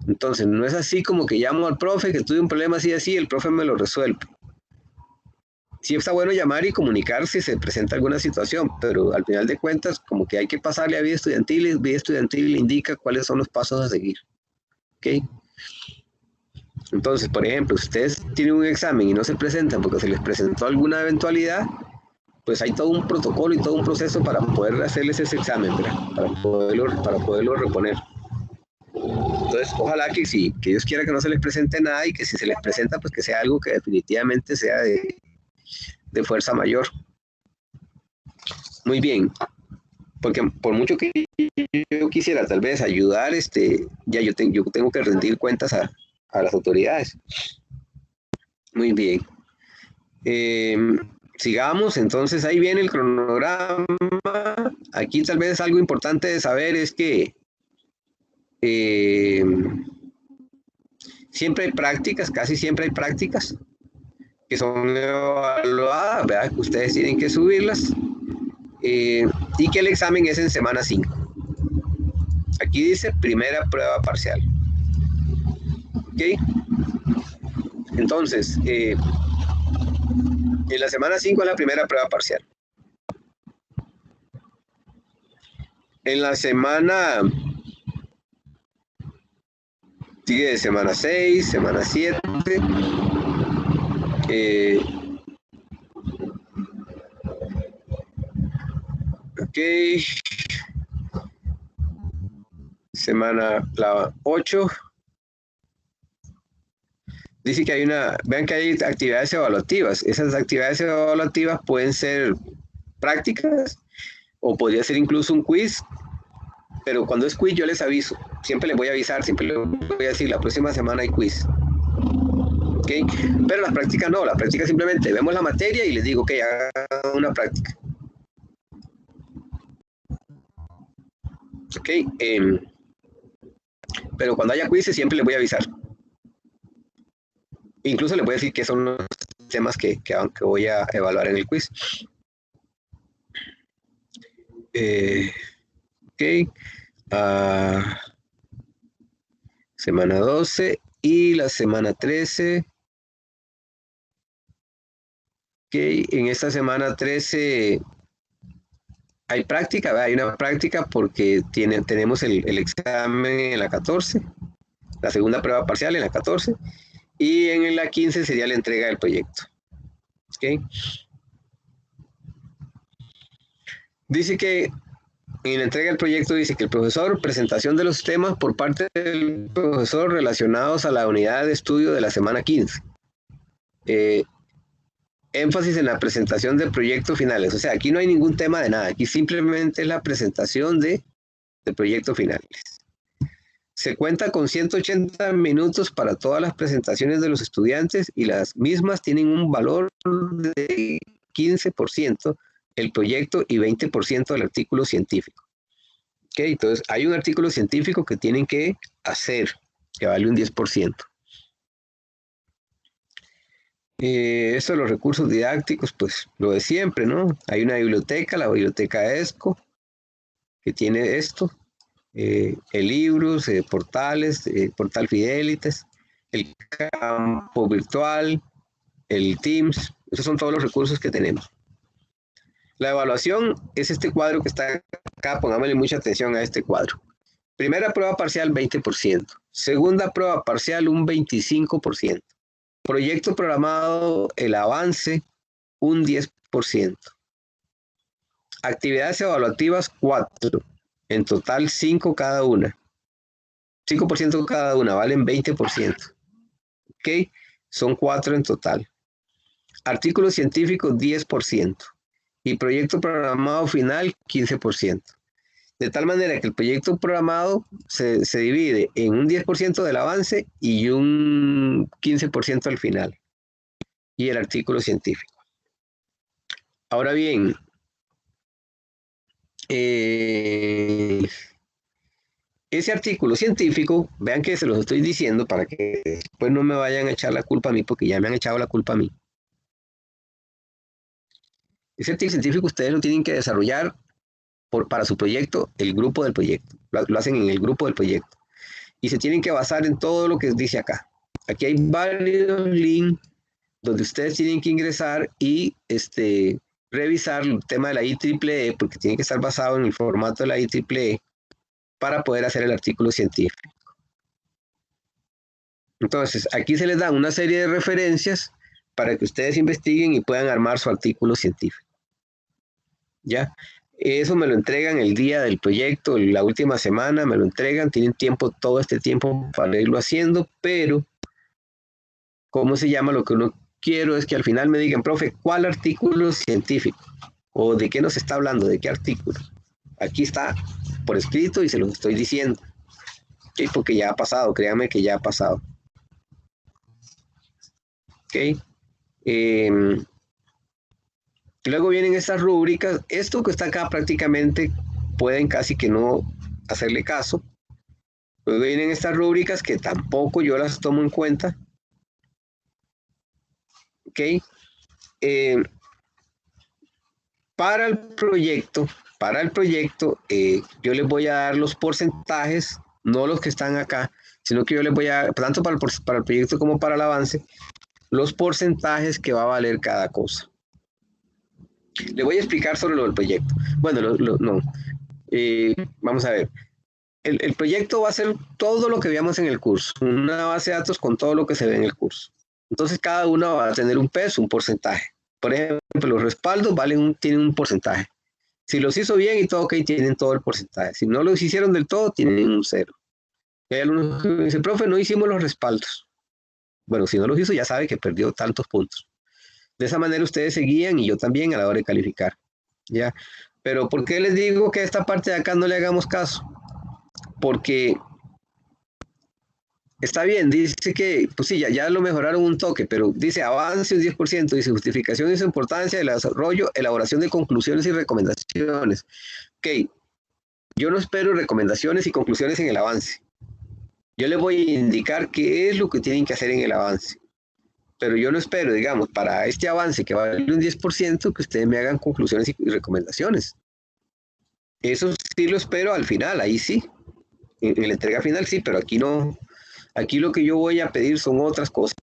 Entonces, no es así como que llamo al profe, que tuve un problema así, el profe me lo resuelve. Sí está bueno llamar y comunicar si se presenta alguna situación, pero al final de cuentas, como que hay que pasarle a vida estudiantil le indica cuáles son los pasos a seguir. ¿Ok? Entonces, por ejemplo, si ustedes tienen un examen y no se presentan porque se les presentó alguna eventualidad, pues hay todo un protocolo y todo un proceso para poder hacerles ese examen, ¿verdad? Para poderlo reponer. Entonces, ojalá que sí, que Dios quiera que no se les presente nada y que si se les presenta, pues que sea algo que definitivamente sea de fuerza mayor. Muy bien, porque por mucho que yo quisiera tal vez ayudar, ya yo tengo que rendir cuentas a las autoridades. Muy bien. Sigamos, entonces ahí viene el cronograma. Aquí tal vez algo importante de saber es que siempre hay prácticas, casi siempre hay prácticas que son evaluadas, ¿verdad? Que ustedes tienen que subirlas. y que el examen es en semana 5. Aquí dice primera prueba parcial. ¿Ok? Entonces, en la semana 5 es la primera prueba parcial. En la semana, sigue de semana 6, semana 7. Ok. Semana la 8. Dice que hay vean que hay actividades evaluativas. Esas actividades evaluativas pueden ser prácticas o podría ser incluso un quiz, pero cuando es quiz yo les aviso. Siempre les voy a avisar, siempre les voy a decir, la próxima semana hay quiz. ¿Ok? Pero las prácticas no, las prácticas simplemente vemos la materia y les digo que hagan una práctica. ¿Ok? Pero cuando haya quiz siempre les voy a avisar. Incluso les voy a decir que son los temas que voy a evaluar en el quiz. Ok. Semana 12 y la semana 13. Ok, en esta semana 13 hay práctica, ¿verdad? Hay una práctica porque tenemos el examen en la 14, la segunda prueba parcial en la 14, y en la 15 sería la entrega del proyecto. ¿Ok? Dice que en la entrega del proyecto dice que el profesor, presentación de los temas por parte del profesor relacionados a la unidad de estudio de la semana 15. Énfasis en la presentación de proyectos finales. O sea, aquí no hay ningún tema de nada. Aquí simplemente es la presentación de proyectos finales. Se cuenta con 180 minutos para todas las presentaciones de los estudiantes y las mismas tienen un valor de 15% el proyecto y 20% del artículo científico. ¿Okay? Entonces, hay un artículo científico que tienen que hacer, que vale un 10%. Eso de los recursos didácticos, pues lo de siempre, ¿no? Hay una biblioteca, la biblioteca ESCO, que tiene esto, libros, portales, portal Fidelitas, el campo virtual, el Teams, esos son todos los recursos que tenemos. La evaluación es este cuadro que está acá, pongámosle mucha atención a este cuadro. Primera prueba parcial, 20%. Segunda prueba parcial, un 25%. Proyecto programado, el avance, un 10%. Actividades evaluativas, 4. En total, 5 cada una. 5% cada una, valen 20%. ¿Ok? Son 4 en total. Artículos científicos, 10%. Y proyecto programado final, 15%. De tal manera que el proyecto programado se divide en un 10% del avance y un 15% al final. Y el artículo científico. Ahora bien, ese artículo científico, vean que se los estoy diciendo para que después no me vayan a echar la culpa a mí, porque ya me han echado la culpa a mí. Ese artículo científico ustedes lo tienen que desarrollar para su proyecto, el grupo del proyecto. Lo hacen en el grupo del proyecto. Y se tienen que basar en todo lo que dice acá. Aquí hay varios links donde ustedes tienen que ingresar y revisar el tema de la IEEE, porque tiene que estar basado en el formato de la IEEE para poder hacer el artículo científico. Entonces, aquí se les da una serie de referencias para que ustedes investiguen y puedan armar su artículo científico. ¿Ya? Eso me lo entregan el día del proyecto, la última semana me lo entregan, tienen tiempo, todo este tiempo para irlo haciendo, pero, ¿cómo se llama? Lo que uno quiero es que al final me digan, profe, ¿cuál artículo científico? ¿O de qué nos está hablando? ¿De qué artículo? Aquí está por escrito y se los estoy diciendo. ¿Okay? Porque ya ha pasado, créanme que ya ha pasado. ¿Ok? Luego vienen estas rúbricas. Esto que está acá prácticamente pueden casi que no hacerle caso. Luego vienen estas rúbricas que tampoco yo las tomo en cuenta. ¿Ok? Para el proyecto, yo les voy a dar los porcentajes, no los que están acá, sino que yo les voy a dar, tanto para el proyecto como para el avance, los porcentajes que va a valer cada cosa. Le voy a explicar sobre lo del proyecto. Bueno, no. Vamos a ver. El proyecto va a ser todo lo que veamos en el curso, una base de datos con todo lo que se ve en el curso. Entonces, cada uno va a tener un peso, un porcentaje. Por ejemplo, los respaldos tienen un porcentaje. Si los hizo bien y todo ok, tienen todo el porcentaje. Si no los hicieron del todo, tienen un 0. Y hay algunos que dicen, profe, no hicimos los respaldos. Bueno, si no los hizo, ya sabe que perdió tantos puntos. De esa manera ustedes se guían y yo también a la hora de calificar. ¿Ya? Pero ¿por qué les digo que a esta parte de acá no le hagamos caso? Porque está bien, dice que, pues sí, ya lo mejoraron un toque, pero dice avance un 10%, dice justificación y su importancia, el desarrollo, elaboración de conclusiones y recomendaciones. Ok, yo no espero recomendaciones y conclusiones en el avance. Yo les voy a indicar qué es lo que tienen que hacer en el avance. Pero yo no espero, digamos, para este avance que vale un 10%, que ustedes me hagan conclusiones y recomendaciones. Eso sí lo espero al final, ahí sí. En la entrega final sí, pero aquí no. Aquí lo que yo voy a pedir son otras cosas,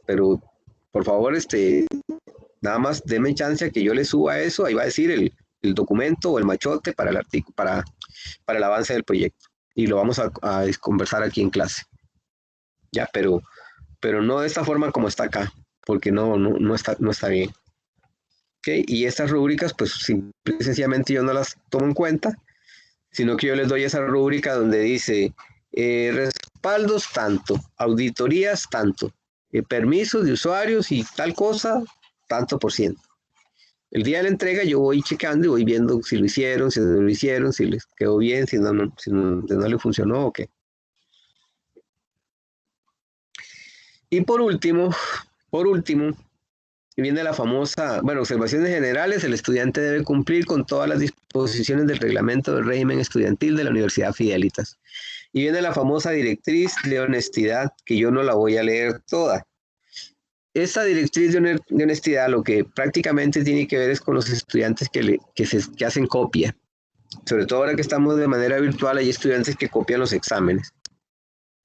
pero por favor, nada más denme chance a que yo le suba eso, ahí va a decir el documento o el machote para el artículo, para el avance del proyecto. Y lo vamos a conversar aquí en clase. Ya, pero no de esta forma como está acá, porque no está bien. ¿Okay? Y estas rúbricas, pues simple y sencillamente yo no las tomo en cuenta, sino que yo les doy esa rúbrica donde dice respaldos tanto, auditorías tanto, permisos de usuarios y tal cosa, tanto por ciento. El día de la entrega yo voy checando y voy viendo si lo hicieron, si no lo hicieron, si les quedó bien, si no le funcionó o qué. Y por último, viene la famosa, bueno, observaciones generales, el estudiante debe cumplir con todas las disposiciones del reglamento del régimen estudiantil de la Universidad Fidelitas. Y viene la famosa directriz de honestidad, que yo no la voy a leer toda. Esta directriz de honestidad lo que prácticamente tiene que ver es con los estudiantes que hacen copia. Sobre todo ahora que estamos de manera virtual, hay estudiantes que copian los exámenes,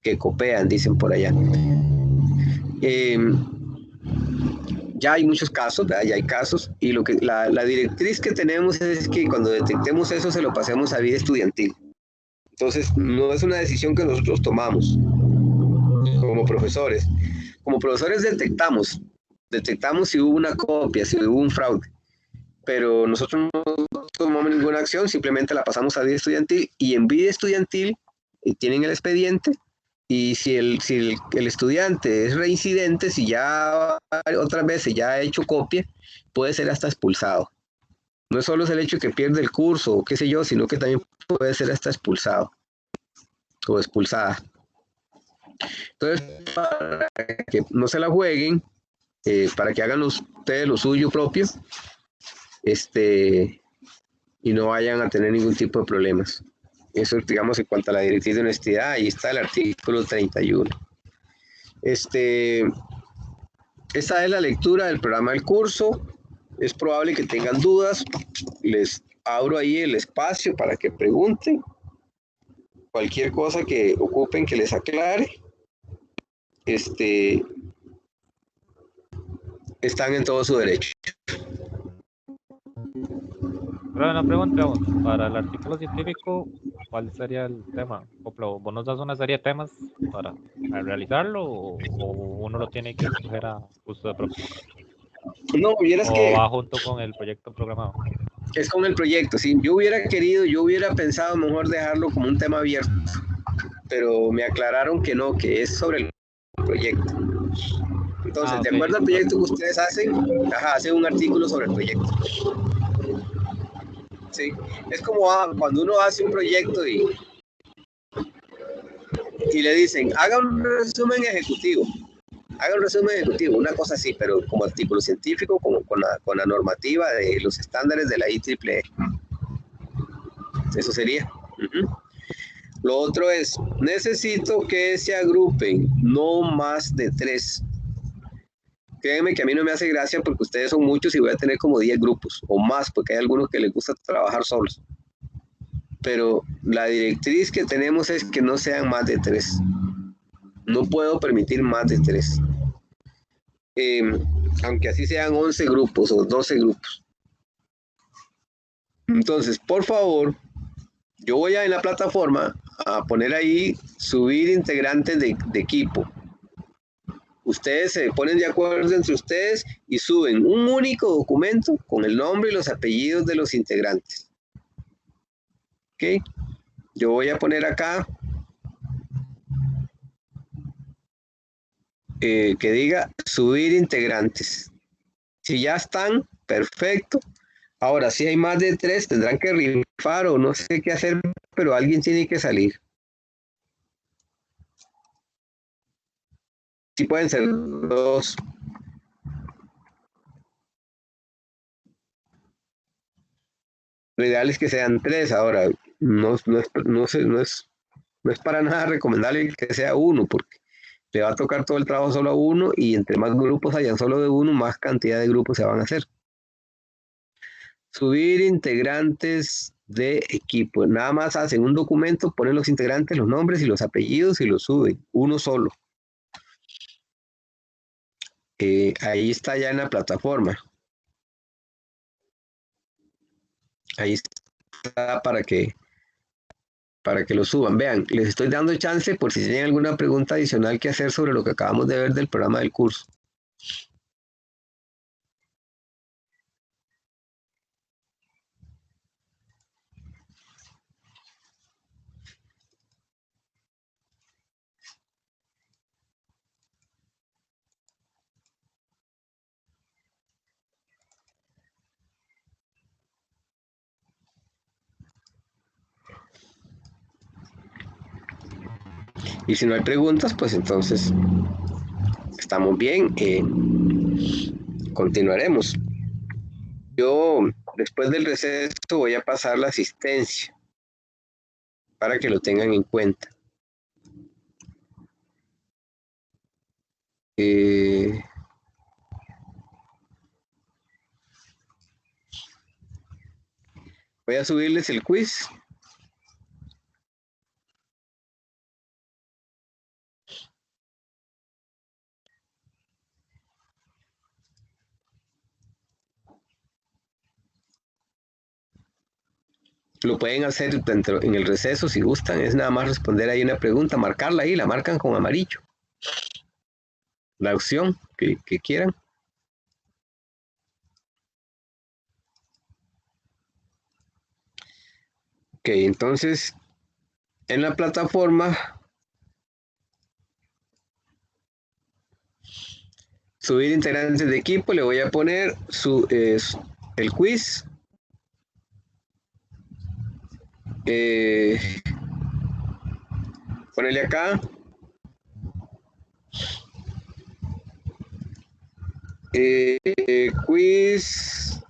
que copian, dicen por allá. Ya hay muchos casos, ¿verdad? Ya hay casos, y la directriz que tenemos es que cuando detectemos eso se lo pasemos a vida estudiantil. Entonces, no es una decisión que nosotros tomamos como profesores. Como profesores detectamos si hubo una copia, si hubo un fraude, pero nosotros no tomamos ninguna acción, simplemente la pasamos a vida estudiantil, y en vida estudiantil tienen el expediente. Y si el estudiante es reincidente, si ya otras veces ya ha hecho copia, puede ser hasta expulsado. No solo es el hecho de que pierde el curso o qué sé yo, sino que también puede ser hasta expulsado o expulsada. Entonces, para que no se la jueguen, para que hagan ustedes lo suyo propio, y no vayan a tener ningún tipo de problemas. Eso, digamos, en cuanto a la directriz de honestidad, ahí está el artículo 31. Esta es la lectura del programa del curso. Es probable que tengan dudas. Les abro ahí el espacio para que pregunten. Cualquier cosa que ocupen que les aclare. Están en todo su derecho. Pero una pregunta, para el artículo científico, ¿cuál sería el tema? ¿Vos nos das una serie de temas para realizarlo o uno lo tiene que escoger a gusto de propio? No, vieras ¿O que va junto con el proyecto programado? es con el proyecto. Si yo hubiera pensado mejor dejarlo como un tema abierto, pero me aclararon que no, que es sobre el proyecto. Entonces, de acuerdo al proyecto que ustedes hacen, hacen un artículo sobre el proyecto. Sí, es como cuando uno hace un proyecto y le dicen, haga un resumen ejecutivo, una cosa así, pero como artículo científico, como con la normativa de los estándares de la IEEE. Eso sería. Lo otro es, necesito que se agrupen no más de 3. ¿Ok? créanme que a mí no me hace gracia porque ustedes son muchos y voy a tener como 10 grupos o más, porque hay algunos que les gusta trabajar solos. Pero la directriz que tenemos es que no sean más de 3. No puedo permitir más de 3. Aunque así sean 11 grupos o 12 grupos. Entonces, por favor, yo voy a en la plataforma a poner ahí subir integrantes de equipo. Ustedes se ponen de acuerdo entre ustedes y suben un único documento con el nombre y los apellidos de los integrantes. ¿Ok? Yo voy a poner acá que diga subir integrantes. Si ya están, perfecto. Ahora, si hay más de 3, tendrán que rifar o no sé qué hacer, pero alguien tiene que salir. Sí pueden ser 2. Lo ideal es que sean 3. Ahora, no es para nada recomendable que sea 1, porque le va a tocar todo el trabajo solo a 1 y entre más grupos hayan solo de 1, más cantidad de grupos se van a hacer. Subir integrantes de equipo. Nada más hacen un documento, ponen los integrantes, los nombres y los apellidos y los suben. Uno solo. Ahí está ya en la plataforma. Ahí está para que lo suban. Vean, les estoy dando chance por si tienen alguna pregunta adicional que hacer sobre lo que acabamos de ver del programa del curso. Y si no hay preguntas, pues entonces estamos bien. Continuaremos. Yo, después del receso, voy a pasar la asistencia para que lo tengan en cuenta. Voy a subirles el quiz. Lo pueden hacer dentro, en el receso si gustan. Es nada más responder ahí una pregunta, marcarla ahí, la marcan con amarillo. La opción que quieran. Ok, entonces en la plataforma subir integrantes de equipo, le voy a poner el quiz. Ponerle acá. Quiz.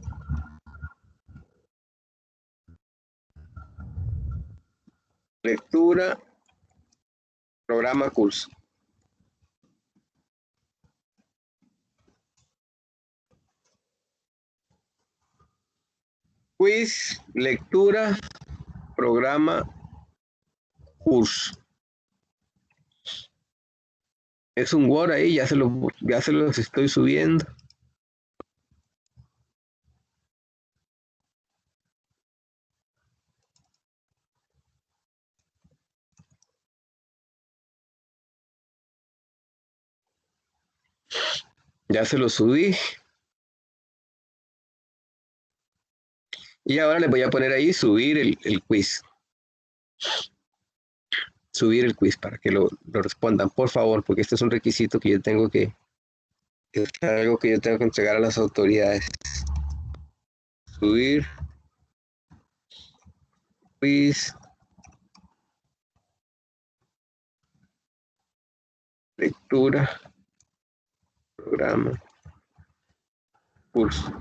Lectura. Programa curso. Quiz, lectura, programa, curso. Es un Word ahí, ya se los estoy subiendo. Ya se los subí. Y ahora les voy a poner ahí subir el quiz. Subir el quiz para que lo respondan, por favor, porque este es un requisito que yo tengo es algo que yo tengo que entregar a las autoridades. Subir quiz, lectura, programa, curso.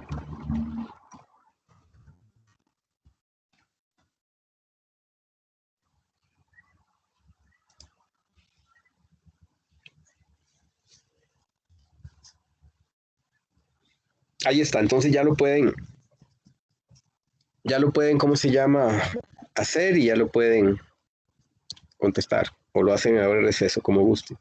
Ahí está, entonces ya lo pueden, ¿cómo se llama? Hacer y ya lo pueden contestar. O lo hacen ahora en receso, como guste.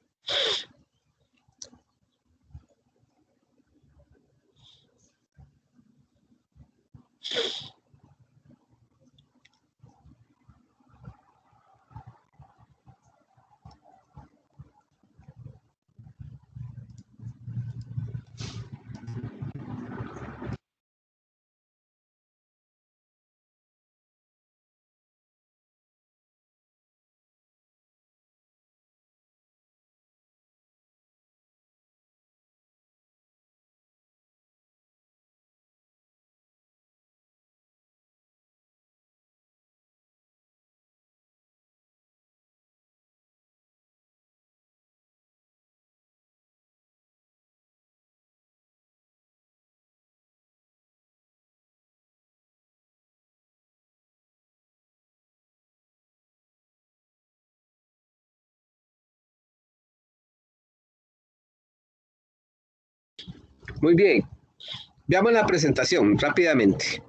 Muy bien. Veamos la presentación rápidamente.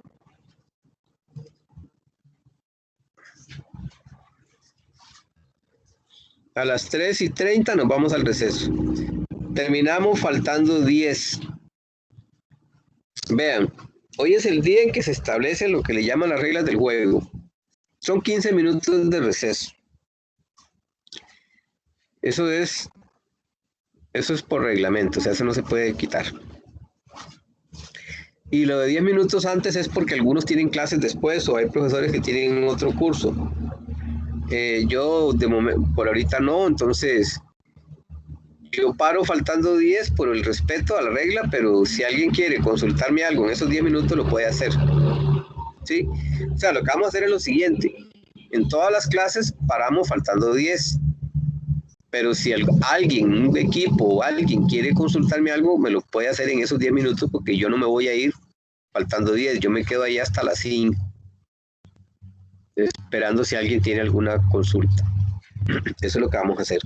A las 3:30 nos vamos al receso. Terminamos faltando 10. Vean, hoy es el día en que se establece lo que le llaman las reglas del juego. Son 15 minutos de receso. Eso es, eso es por reglamento, o sea, eso no se puede quitar. Y lo de 10 minutos antes es porque algunos tienen clases después o hay profesores que tienen otro curso. Yo de momento, por ahorita no, entonces yo paro faltando 10 por el respeto a la regla, pero si alguien quiere consultarme algo en esos 10 minutos lo puede hacer. ¿Sí? O sea, lo que vamos a hacer es lo siguiente. En todas las clases paramos faltando 10. Pero si alguien, un equipo o alguien quiere consultarme algo, me lo puede hacer en esos 10 minutos porque yo no me voy a ir faltando 10. Yo me quedo ahí hasta las 5, esperando si alguien tiene alguna consulta. Eso es lo que vamos a hacer.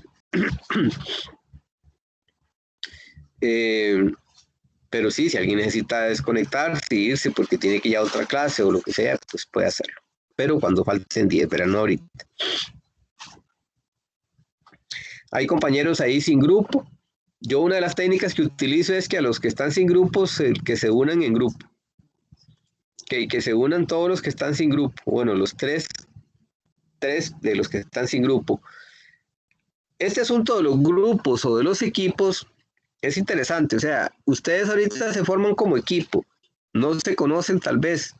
Pero sí, si alguien necesita desconectarse, irse porque tiene que ir a otra clase o lo que sea, pues puede hacerlo. Pero cuando falten 10, pero no ahorita. Hay compañeros ahí sin grupo. Yo una de las técnicas que utilizo es que a los que están sin grupos, que se unan en grupo. Que se unan todos los que están sin grupo. Bueno, los tres de los que están sin grupo. Este asunto de los grupos o de los equipos es interesante. O sea, ustedes ahorita se forman como equipo. No se conocen tal vez,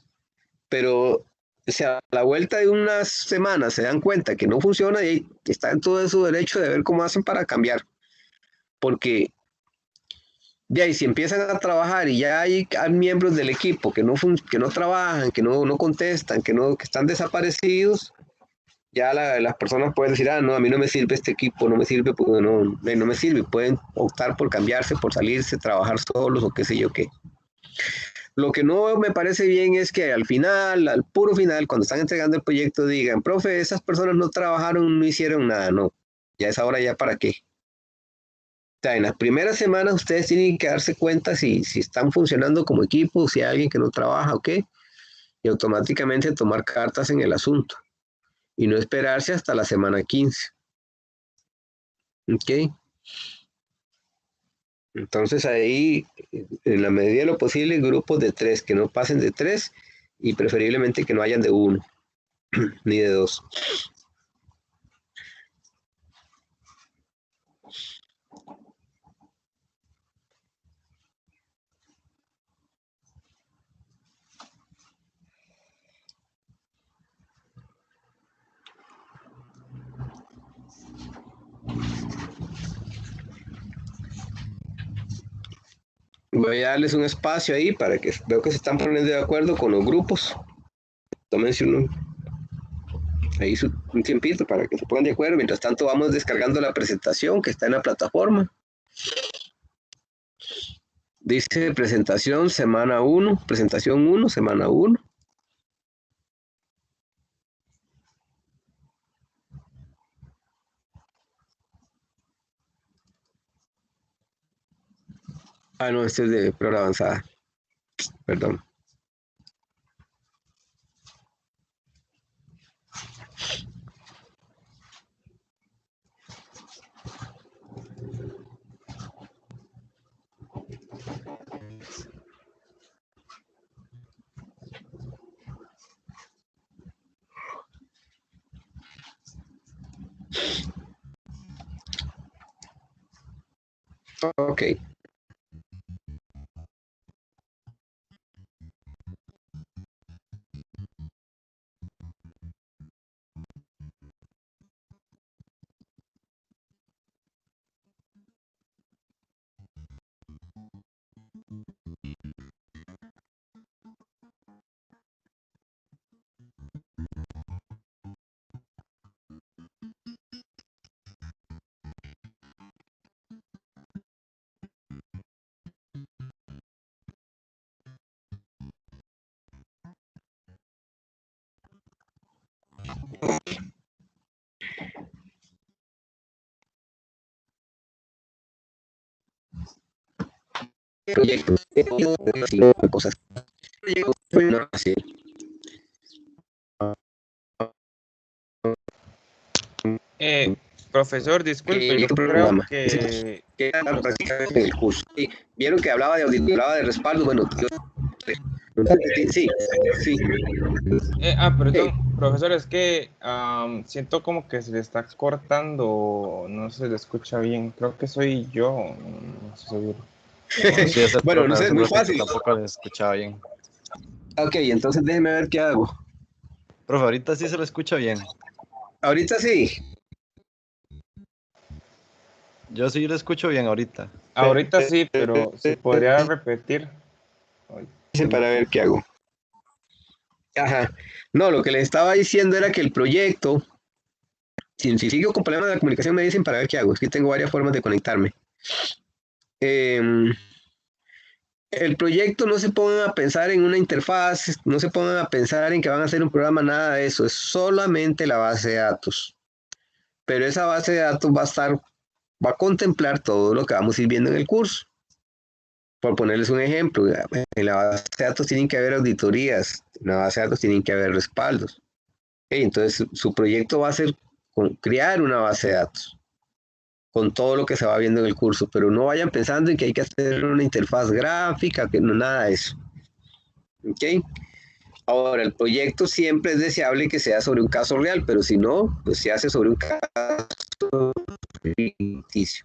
pero o sea, a la vuelta de unas semanas se dan cuenta que no funciona y está en todo su derecho de ver cómo hacen para cambiar. Porque de ahí, si empiezan a trabajar y ya hay miembros del equipo que no trabajan, que no contestan, que están desaparecidos, ya las personas pueden decir, ah, no, a mí no me sirve este equipo, no me sirve porque no me sirve. Pueden optar por cambiarse, por salirse, trabajar solos o qué sé yo qué. Lo que no me parece bien es que al final, al puro final, cuando están entregando el proyecto, digan, profe, esas personas no trabajaron, no hicieron nada, no. Ya es ahora ya para qué. O sea, en las primeras semanas ustedes tienen que darse cuenta si están funcionando como equipo, si hay alguien que no trabaja o qué, y automáticamente tomar cartas en el asunto y no esperarse hasta la semana 15. ¿Ok? Entonces ahí, en la medida de lo posible, grupos de 3, que no pasen de 3 y preferiblemente que no hayan de 1 ni de 2. Voy a darles un espacio ahí para que veo que se están poniendo de acuerdo con los grupos. Tómense ahí un tiempito para que se pongan de acuerdo. Mientras tanto, vamos descargando la presentación que está en la plataforma. Dice presentación semana 1, presentación 1, semana 1. Ah, no, este es de prueba avanzada. Perdón. Ok. Proyectos, cosas. Así. Profesor, disculpe, yo Tu creo programa. que... Que era prácticamente en el curso. Sí, vieron que hablaba de auditoría, hablaba de respaldo. Bueno, sí, sí. perdón, profesor, es que siento como que se le está cortando, no se le escucha bien. Creo que soy yo, no estoy seguro. Sí, es el Bueno, no profe, sé, es hace un muy ratito fácil. tampoco le escuchaba bien. Ok, entonces déjeme ver qué hago. Profe, ahorita sí se le escucha bien. Ahorita sí. Yo sí le escucho bien ahorita. Ahorita sí, pero si podría repetir. Ay, Para ver qué hago. Ajá. No, lo que les estaba diciendo era que el proyecto, si sigo con problemas de la comunicación, me dicen para ver qué hago. Es que tengo varias formas de conectarme. El proyecto no se pongan a pensar en una interfaz, no se pongan a pensar en que van a hacer un programa, nada de eso. Es solamente la base de datos. Pero esa base de datos va a contemplar todo lo que vamos a ir viendo en el curso. Por ponerles un ejemplo, en la base de datos tienen que haber auditorías, en la base de datos tienen que haber respaldos. Entonces, su proyecto va a ser crear una base de datos con todo lo que se va viendo en el curso, pero no vayan pensando en que hay que hacer una interfaz gráfica, que no nada de eso. ¿Ok? Ahora, el proyecto siempre es deseable que sea sobre un caso real, pero si no, pues se hace sobre un caso ficticio.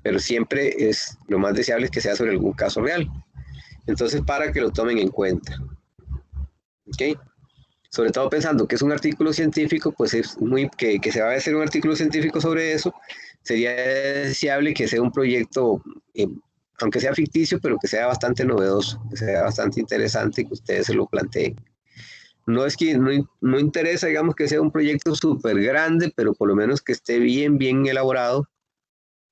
Pero siempre es lo más deseable es que sea sobre algún caso real. Entonces, para que lo tomen en cuenta. ¿Ok? Sobre todo pensando que es un artículo científico, pues es muy que se va a hacer un artículo científico sobre eso, sería deseable que sea un proyecto, aunque sea ficticio, pero que sea bastante novedoso, que sea bastante interesante, que ustedes se lo planteen. No es que no interesa, digamos, que sea un proyecto súper grande, pero por lo menos que esté bien, bien elaborado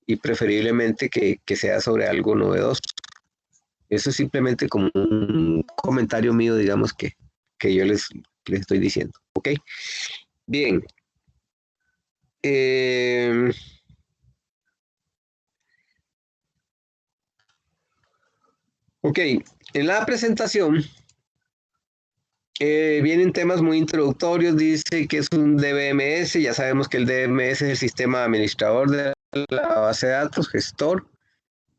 y preferiblemente que sea sobre algo novedoso. Eso es simplemente como un comentario mío, digamos, que yo les estoy diciendo. ¿Ok? Bien. Ok, en la presentación vienen temas muy introductorios. Dice que es un DBMS. Ya sabemos que el DBMS es el sistema administrador de la base de datos, gestor.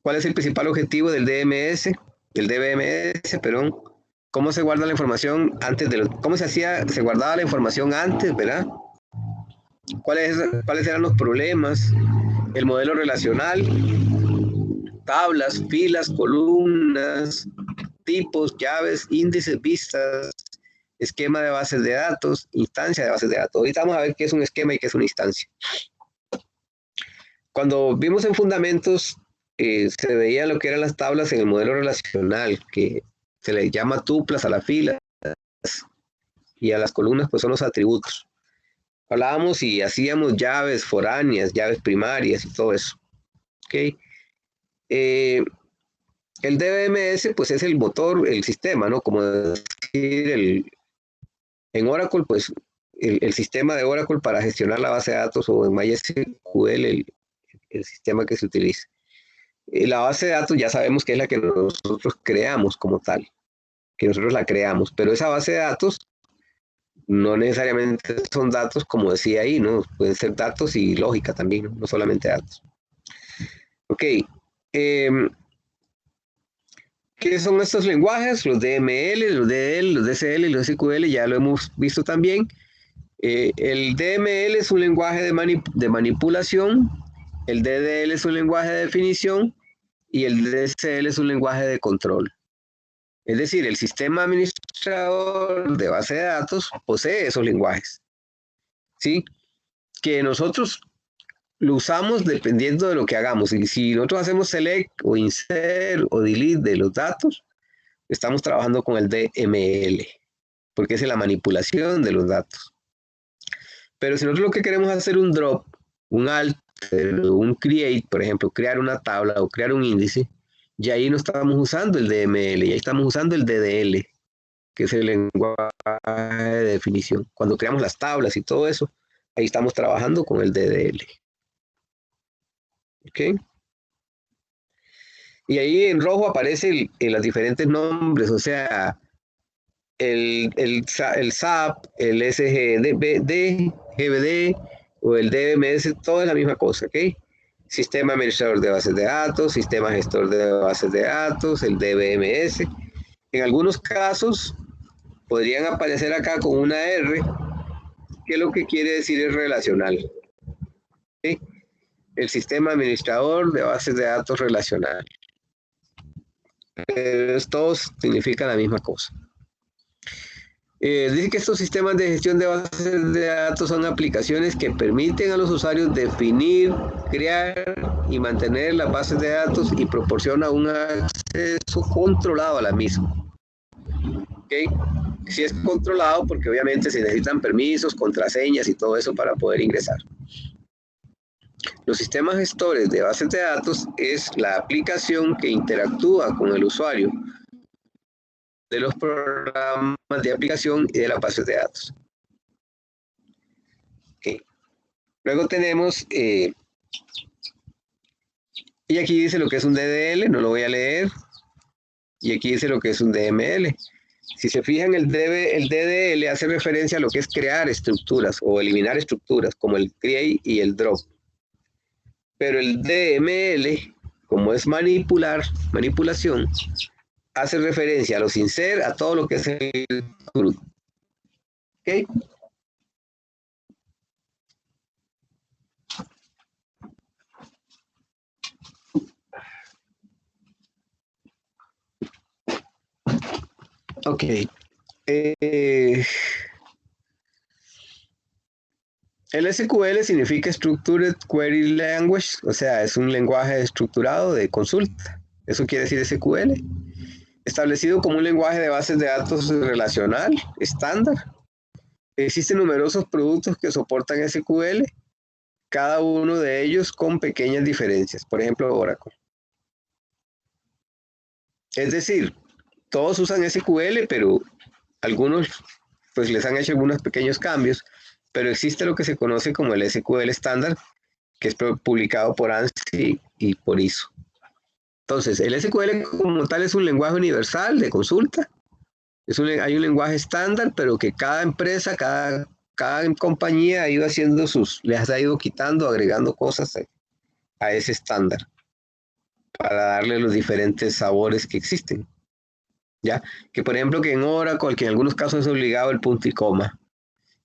¿Cuál es el principal objetivo del DMS? Del DBMS, perdón. ¿Cómo se guarda la información antes de cómo se hacía? Se guardaba la información antes, ¿verdad? ¿Cuáles eran los problemas? El modelo relacional, tablas, filas, columnas, tipos, llaves, índices, vistas, esquema de bases de datos, instancia de bases de datos. Ahorita vamos a ver qué es un esquema y qué es una instancia. Cuando vimos en fundamentos, se veía lo que eran las tablas en el modelo relacional, que se le llama tuplas a las filas y a las columnas, pues son los atributos. Hablábamos y hacíamos llaves foráneas, llaves primarias y todo eso. ¿Okay? El DBMS, pues es el motor, el sistema, ¿no? Como decir, en Oracle, pues el sistema de Oracle para gestionar la base de datos o en MySQL, el sistema que se utiliza. La base de datos ya sabemos que es la que nosotros creamos como tal, que nosotros la creamos, pero esa base de datos no necesariamente son datos como decía ahí, ¿no? Pueden ser datos y lógica también, no solamente datos. Ok. ¿Qué son estos lenguajes? Los DML, los DDL, los DCL y los SQL, ya lo hemos visto también. El DML es un lenguaje de manipulación, el DDL es un lenguaje de definición y el DCL es un lenguaje de control. Es decir, el sistema administrador de base de datos posee esos lenguajes, ¿sí? Que nosotros lo usamos dependiendo de lo que hagamos. Y si nosotros hacemos select o insert o delete de los datos, estamos trabajando con el DML, porque es la manipulación de los datos. Pero si nosotros lo que queremos es hacer un drop, un alter, un create, por ejemplo, crear una tabla o crear un índice, y ahí no estamos usando el DML, y ahí estamos usando el DDL, que es el lenguaje de definición. Cuando creamos las tablas y todo eso, ahí estamos trabajando con el DDL. ¿Ok? Y ahí en rojo aparecen los diferentes nombres, o sea, el SAP, el SGD, GBD o el DMS, todo es la misma cosa, ¿ok? Sistema administrador de bases de datos, sistema gestor de bases de datos, el DBMS. En algunos casos podrían aparecer acá con una R, que lo que quiere decir es relacional. ¿Sí? El sistema administrador de bases de datos relacional. Pero todos significan la misma cosa. Dice que estos sistemas de gestión de bases de datos son aplicaciones que permiten a los usuarios definir, crear y mantener las bases de datos y proporciona un acceso controlado a la misma. ¿Okay? Si es controlado, porque obviamente se necesitan permisos, contraseñas y todo eso para poder ingresar. Los sistemas gestores de bases de datos es la aplicación que interactúa con el usuario de los programas de aplicación y de las bases de datos. Okay. Luego tenemos, y aquí dice lo que es un DDL, no lo voy a leer, y aquí dice lo que es un DML. Si se fijan, el DDL hace referencia a lo que es crear estructuras o eliminar estructuras, como el create y el drop. Pero el DML, como es manipulación, hace referencia a los insert, a todo lo que es el group. ¿Ok? Ok. El SQL significa Structured Query Language, o sea, es un lenguaje estructurado de consulta. Eso quiere decir SQL. Establecido como un lenguaje de bases de datos relacional, estándar. Existen numerosos productos que soportan SQL, cada uno de ellos con pequeñas diferencias. Por ejemplo, Oracle. Es decir, todos usan SQL, pero algunos pues les han hecho algunos pequeños cambios, pero existe lo que se conoce como el SQL estándar, que es publicado por ANSI y por ISO. Entonces, el SQL como tal es un lenguaje universal de consulta. Hay un lenguaje estándar, pero que cada empresa, cada compañía ha ido haciendo les ha ido quitando, agregando cosas a ese estándar para darle los diferentes sabores que existen. ¿Ya? Que por ejemplo que en Oracle, que en algunos casos es obligado el punto y coma,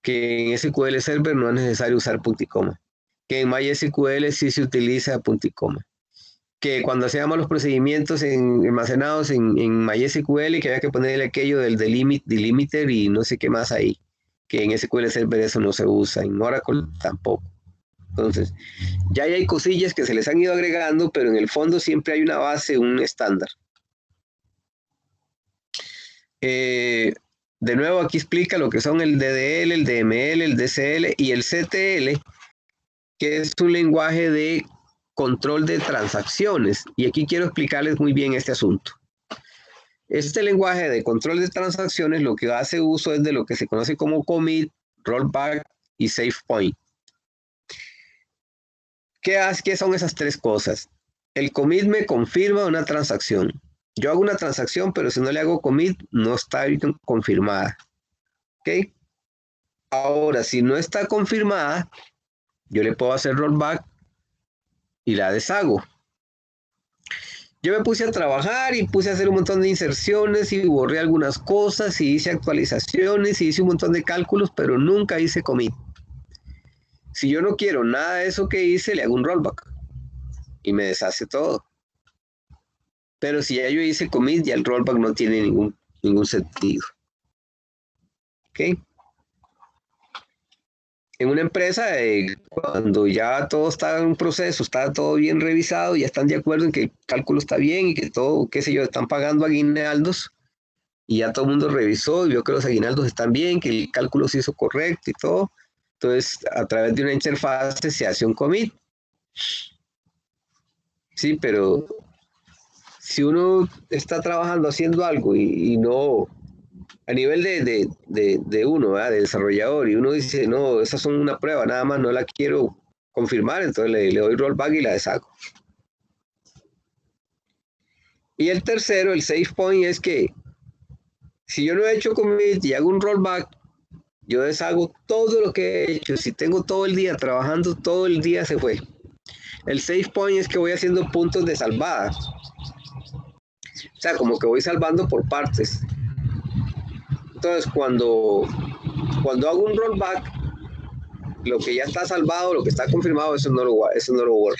que en SQL Server no es necesario usar punto y coma, que en MySQL sí se utiliza punto y coma, que cuando hacíamos los procedimientos almacenados en MySQL, que había que ponerle aquello del delimiter y no sé qué más ahí, que en SQL Server eso no se usa, en Oracle tampoco. Entonces, ya hay cosillas que se les han ido agregando, pero en el fondo siempre hay una base, un estándar. De nuevo, aquí explica lo que son el DDL, el DML, el DCL y el CTL, que es un lenguaje de control de transacciones. Y aquí quiero explicarles muy bien este asunto. Este lenguaje de control de transacciones lo que hace uso es de lo que se conoce como commit, rollback y save point. ¿Qué son esas tres cosas? El commit me confirma una transacción. Yo hago una transacción, pero si no le hago commit, no está confirmada. ¿Ok? Ahora, si no está confirmada, yo le puedo hacer rollback y la deshago. Yo me puse a trabajar y puse a hacer un montón de inserciones y borré algunas cosas y hice actualizaciones y hice un montón de cálculos, pero nunca hice commit. Si yo no quiero nada de eso que hice, le hago un rollback y me deshace todo. Pero si ya yo hice commit, ya el rollback no tiene ningún sentido. ¿Ok? En una empresa, cuando ya todo está en un proceso, está todo bien revisado, ya están de acuerdo en que el cálculo está bien y que todo, qué sé yo, están pagando aguinaldos y ya todo el mundo revisó y vio que los aguinaldos están bien, que el cálculo se hizo correcto y todo. Entonces, a través de una interfaz se hace un commit. Sí, pero si uno está trabajando haciendo algo y no, a nivel de uno, ¿verdad? De desarrollador, y uno dice, no, esas son una prueba, nada más no la quiero confirmar, entonces le doy rollback y la deshago. Y el tercero, el save point, es que si yo no he hecho commit y hago un rollback, yo deshago todo lo que he hecho. Si tengo todo el día trabajando, todo el día se fue. El save point es que voy haciendo puntos de salvada. O sea, como que voy salvando por partes. Entonces, cuando hago un rollback, lo que ya está salvado, lo que está confirmado, eso no lo borro.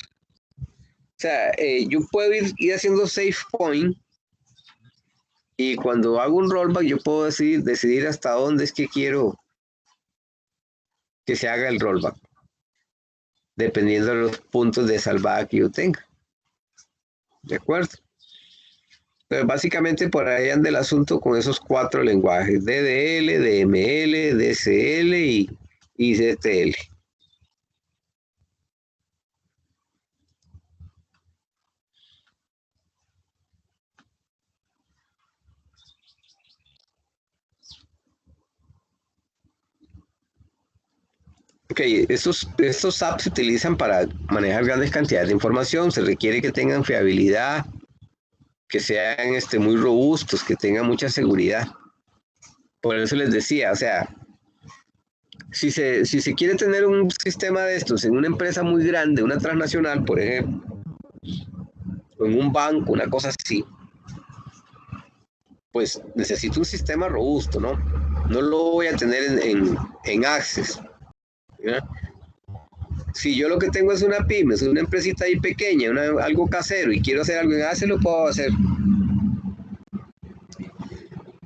O sea, yo puedo ir haciendo save point y cuando hago un rollback, yo puedo decidir hasta dónde es que quiero que se haga el rollback, dependiendo de los puntos de salvada que yo tenga. ¿De acuerdo? Pero básicamente por ahí anda el asunto con esos 4 lenguajes: DDL, DML, DSL y ZTL. Ok, estos apps se utilizan para manejar grandes cantidades de información. Se requiere que tengan fiabilidad, que sean muy robustos, que tengan mucha seguridad. Por eso les decía, o sea, si se quiere tener un sistema de estos en una empresa muy grande, una transnacional, por ejemplo, o en un banco, una cosa así, pues necesito un sistema robusto, ¿no? No lo voy a tener en Access, ¿verdad? Si yo lo que tengo es una pyme, es una empresita ahí pequeña, algo casero, y quiero hacer algo en Access, lo puedo hacer.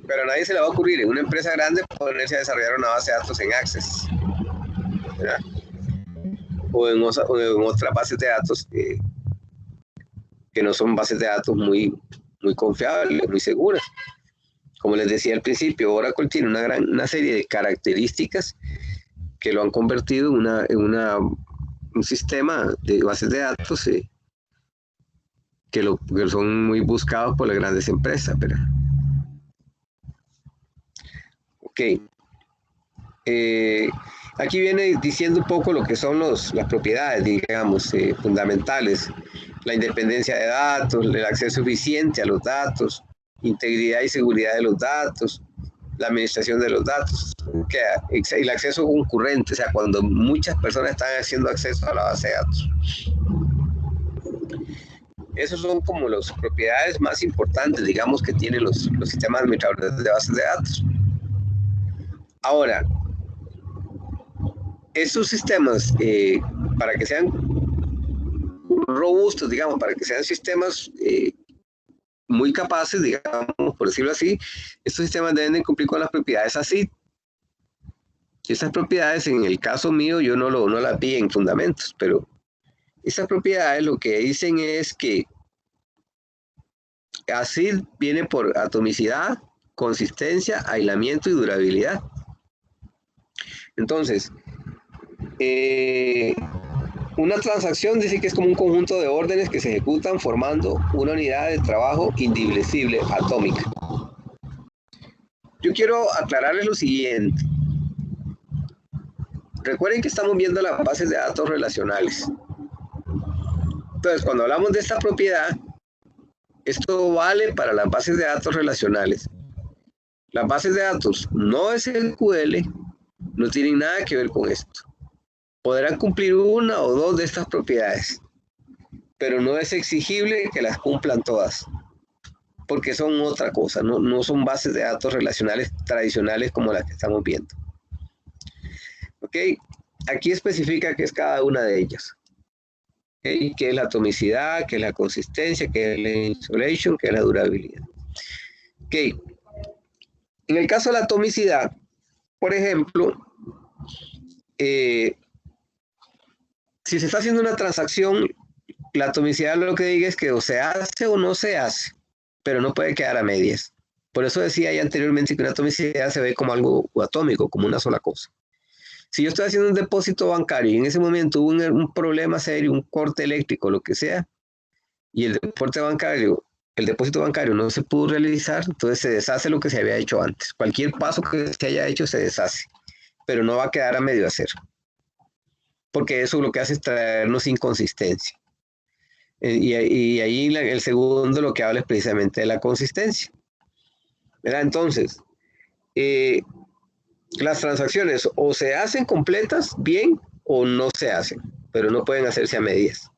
Pero a nadie se le va a ocurrir en una empresa grande ponerse a desarrollar una base de datos en Access, ¿verdad? O en otras bases de datos que no son bases de datos muy confiables, muy seguras. Como les decía al principio, Oracle tiene una serie de características que lo han convertido en un sistema de bases de datos que son muy buscados por las grandes empresas, ¿verdad? Ok. Aquí viene diciendo un poco lo que son las propiedades, digamos, fundamentales: la independencia de datos, el acceso eficiente a los datos, integridad y seguridad de los datos, la administración de los datos, y el acceso concurrente, o sea, cuando muchas personas están haciendo acceso a la base de datos. Esos son como las propiedades más importantes, digamos, que tienen los sistemas administradores de bases de datos. Ahora, estos sistemas, para que sean robustos, digamos, para que sean sistemas muy capaces, digamos, por decirlo así, estos sistemas deben de cumplir con las propiedades ACID. Estas propiedades, en el caso mío, yo no las vi en fundamentos, pero estas propiedades lo que dicen es que ACID viene por atomicidad, consistencia, aislamiento y durabilidad. Entonces, una transacción dice que es como un conjunto de órdenes que se ejecutan formando una unidad de trabajo indivisible, atómica. Yo quiero aclararles lo siguiente. Recuerden que estamos viendo las bases de datos relacionales. Entonces, cuando hablamos de esta propiedad, esto vale para las bases de datos relacionales. Las bases de datos no SQL no tienen nada que ver con esto. Podrán cumplir una o dos de estas propiedades, pero no es exigible que las cumplan todas, porque son otra cosa, no son bases de datos relacionales tradicionales como las que estamos viendo. ¿Ok? Aquí especifica qué es cada una de ellas. ¿Okay? ¿Qué es la atomicidad? ¿Qué es la consistencia? ¿Qué es la isolation? ¿Qué es la durabilidad? ¿Ok? En el caso de la atomicidad, por ejemplo, si se está haciendo una transacción, la atomicidad lo que diga es que o se hace o no se hace, pero no puede quedar a medias. Por eso decía ya anteriormente que una atomicidad se ve como algo atómico, como una sola cosa. Si yo estoy haciendo un depósito bancario y en ese momento hubo un problema serio, un corte eléctrico, lo que sea, y el depósito bancario no se pudo realizar, entonces se deshace lo que se había hecho antes. Cualquier paso que se haya hecho se deshace, pero no va a quedar a medio hacer, porque eso lo que hace es traernos inconsistencia. Y ahí el segundo lo que habla es precisamente de la consistencia. ¿Verdad? Entonces, las transacciones o se hacen completas bien o no se hacen, pero no pueden hacerse a medias.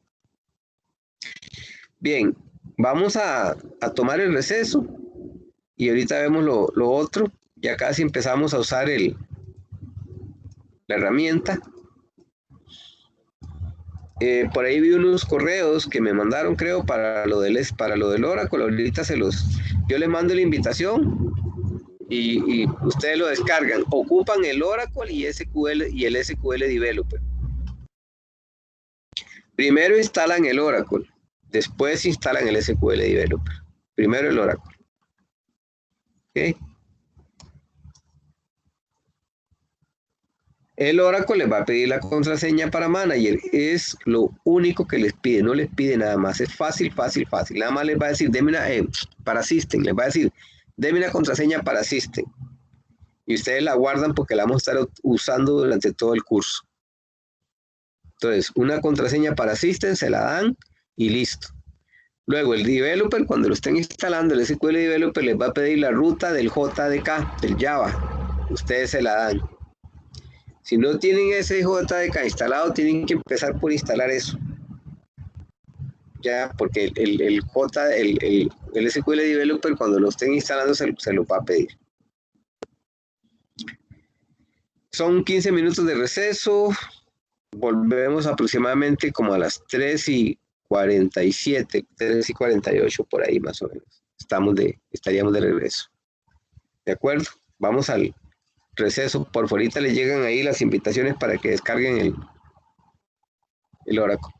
Bien, vamos a tomar el receso y ahorita vemos lo otro. Ya casi empezamos a usar la herramienta. Por ahí vi unos correos que me mandaron, creo, para lo del Oracle. Ahorita yo les mando la invitación y ustedes lo descargan. Ocupan el Oracle y el SQL Developer. Primero instalan el Oracle, después instalan el SQL Developer. Primero el Oracle. ¿Ok? El Oracle les va a pedir la contraseña para Manager. Es lo único que les pide, no les pide nada más. Es fácil, fácil, fácil. Nada más les va a decir, denme una, para System, les va a decir, denme una contraseña para System. Y ustedes la guardan porque la vamos a estar usando durante todo el curso. Entonces, una contraseña para System se la dan y listo. Luego el Developer, cuando lo estén instalando, el SQL Developer les va a pedir la ruta del JDK, del Java. Ustedes se la dan. Si no tienen ese JDK instalado, tienen que empezar por instalar eso. Ya, porque el SQL Developer, cuando lo estén instalando, se lo va a pedir. Son 15 minutos de receso. Volvemos aproximadamente como a las 3:47, 3:48, por ahí más o menos. Estaríamos de regreso. ¿De acuerdo? Vamos al receso. Por ahorita les llegan ahí las invitaciones para que descarguen el Oracle.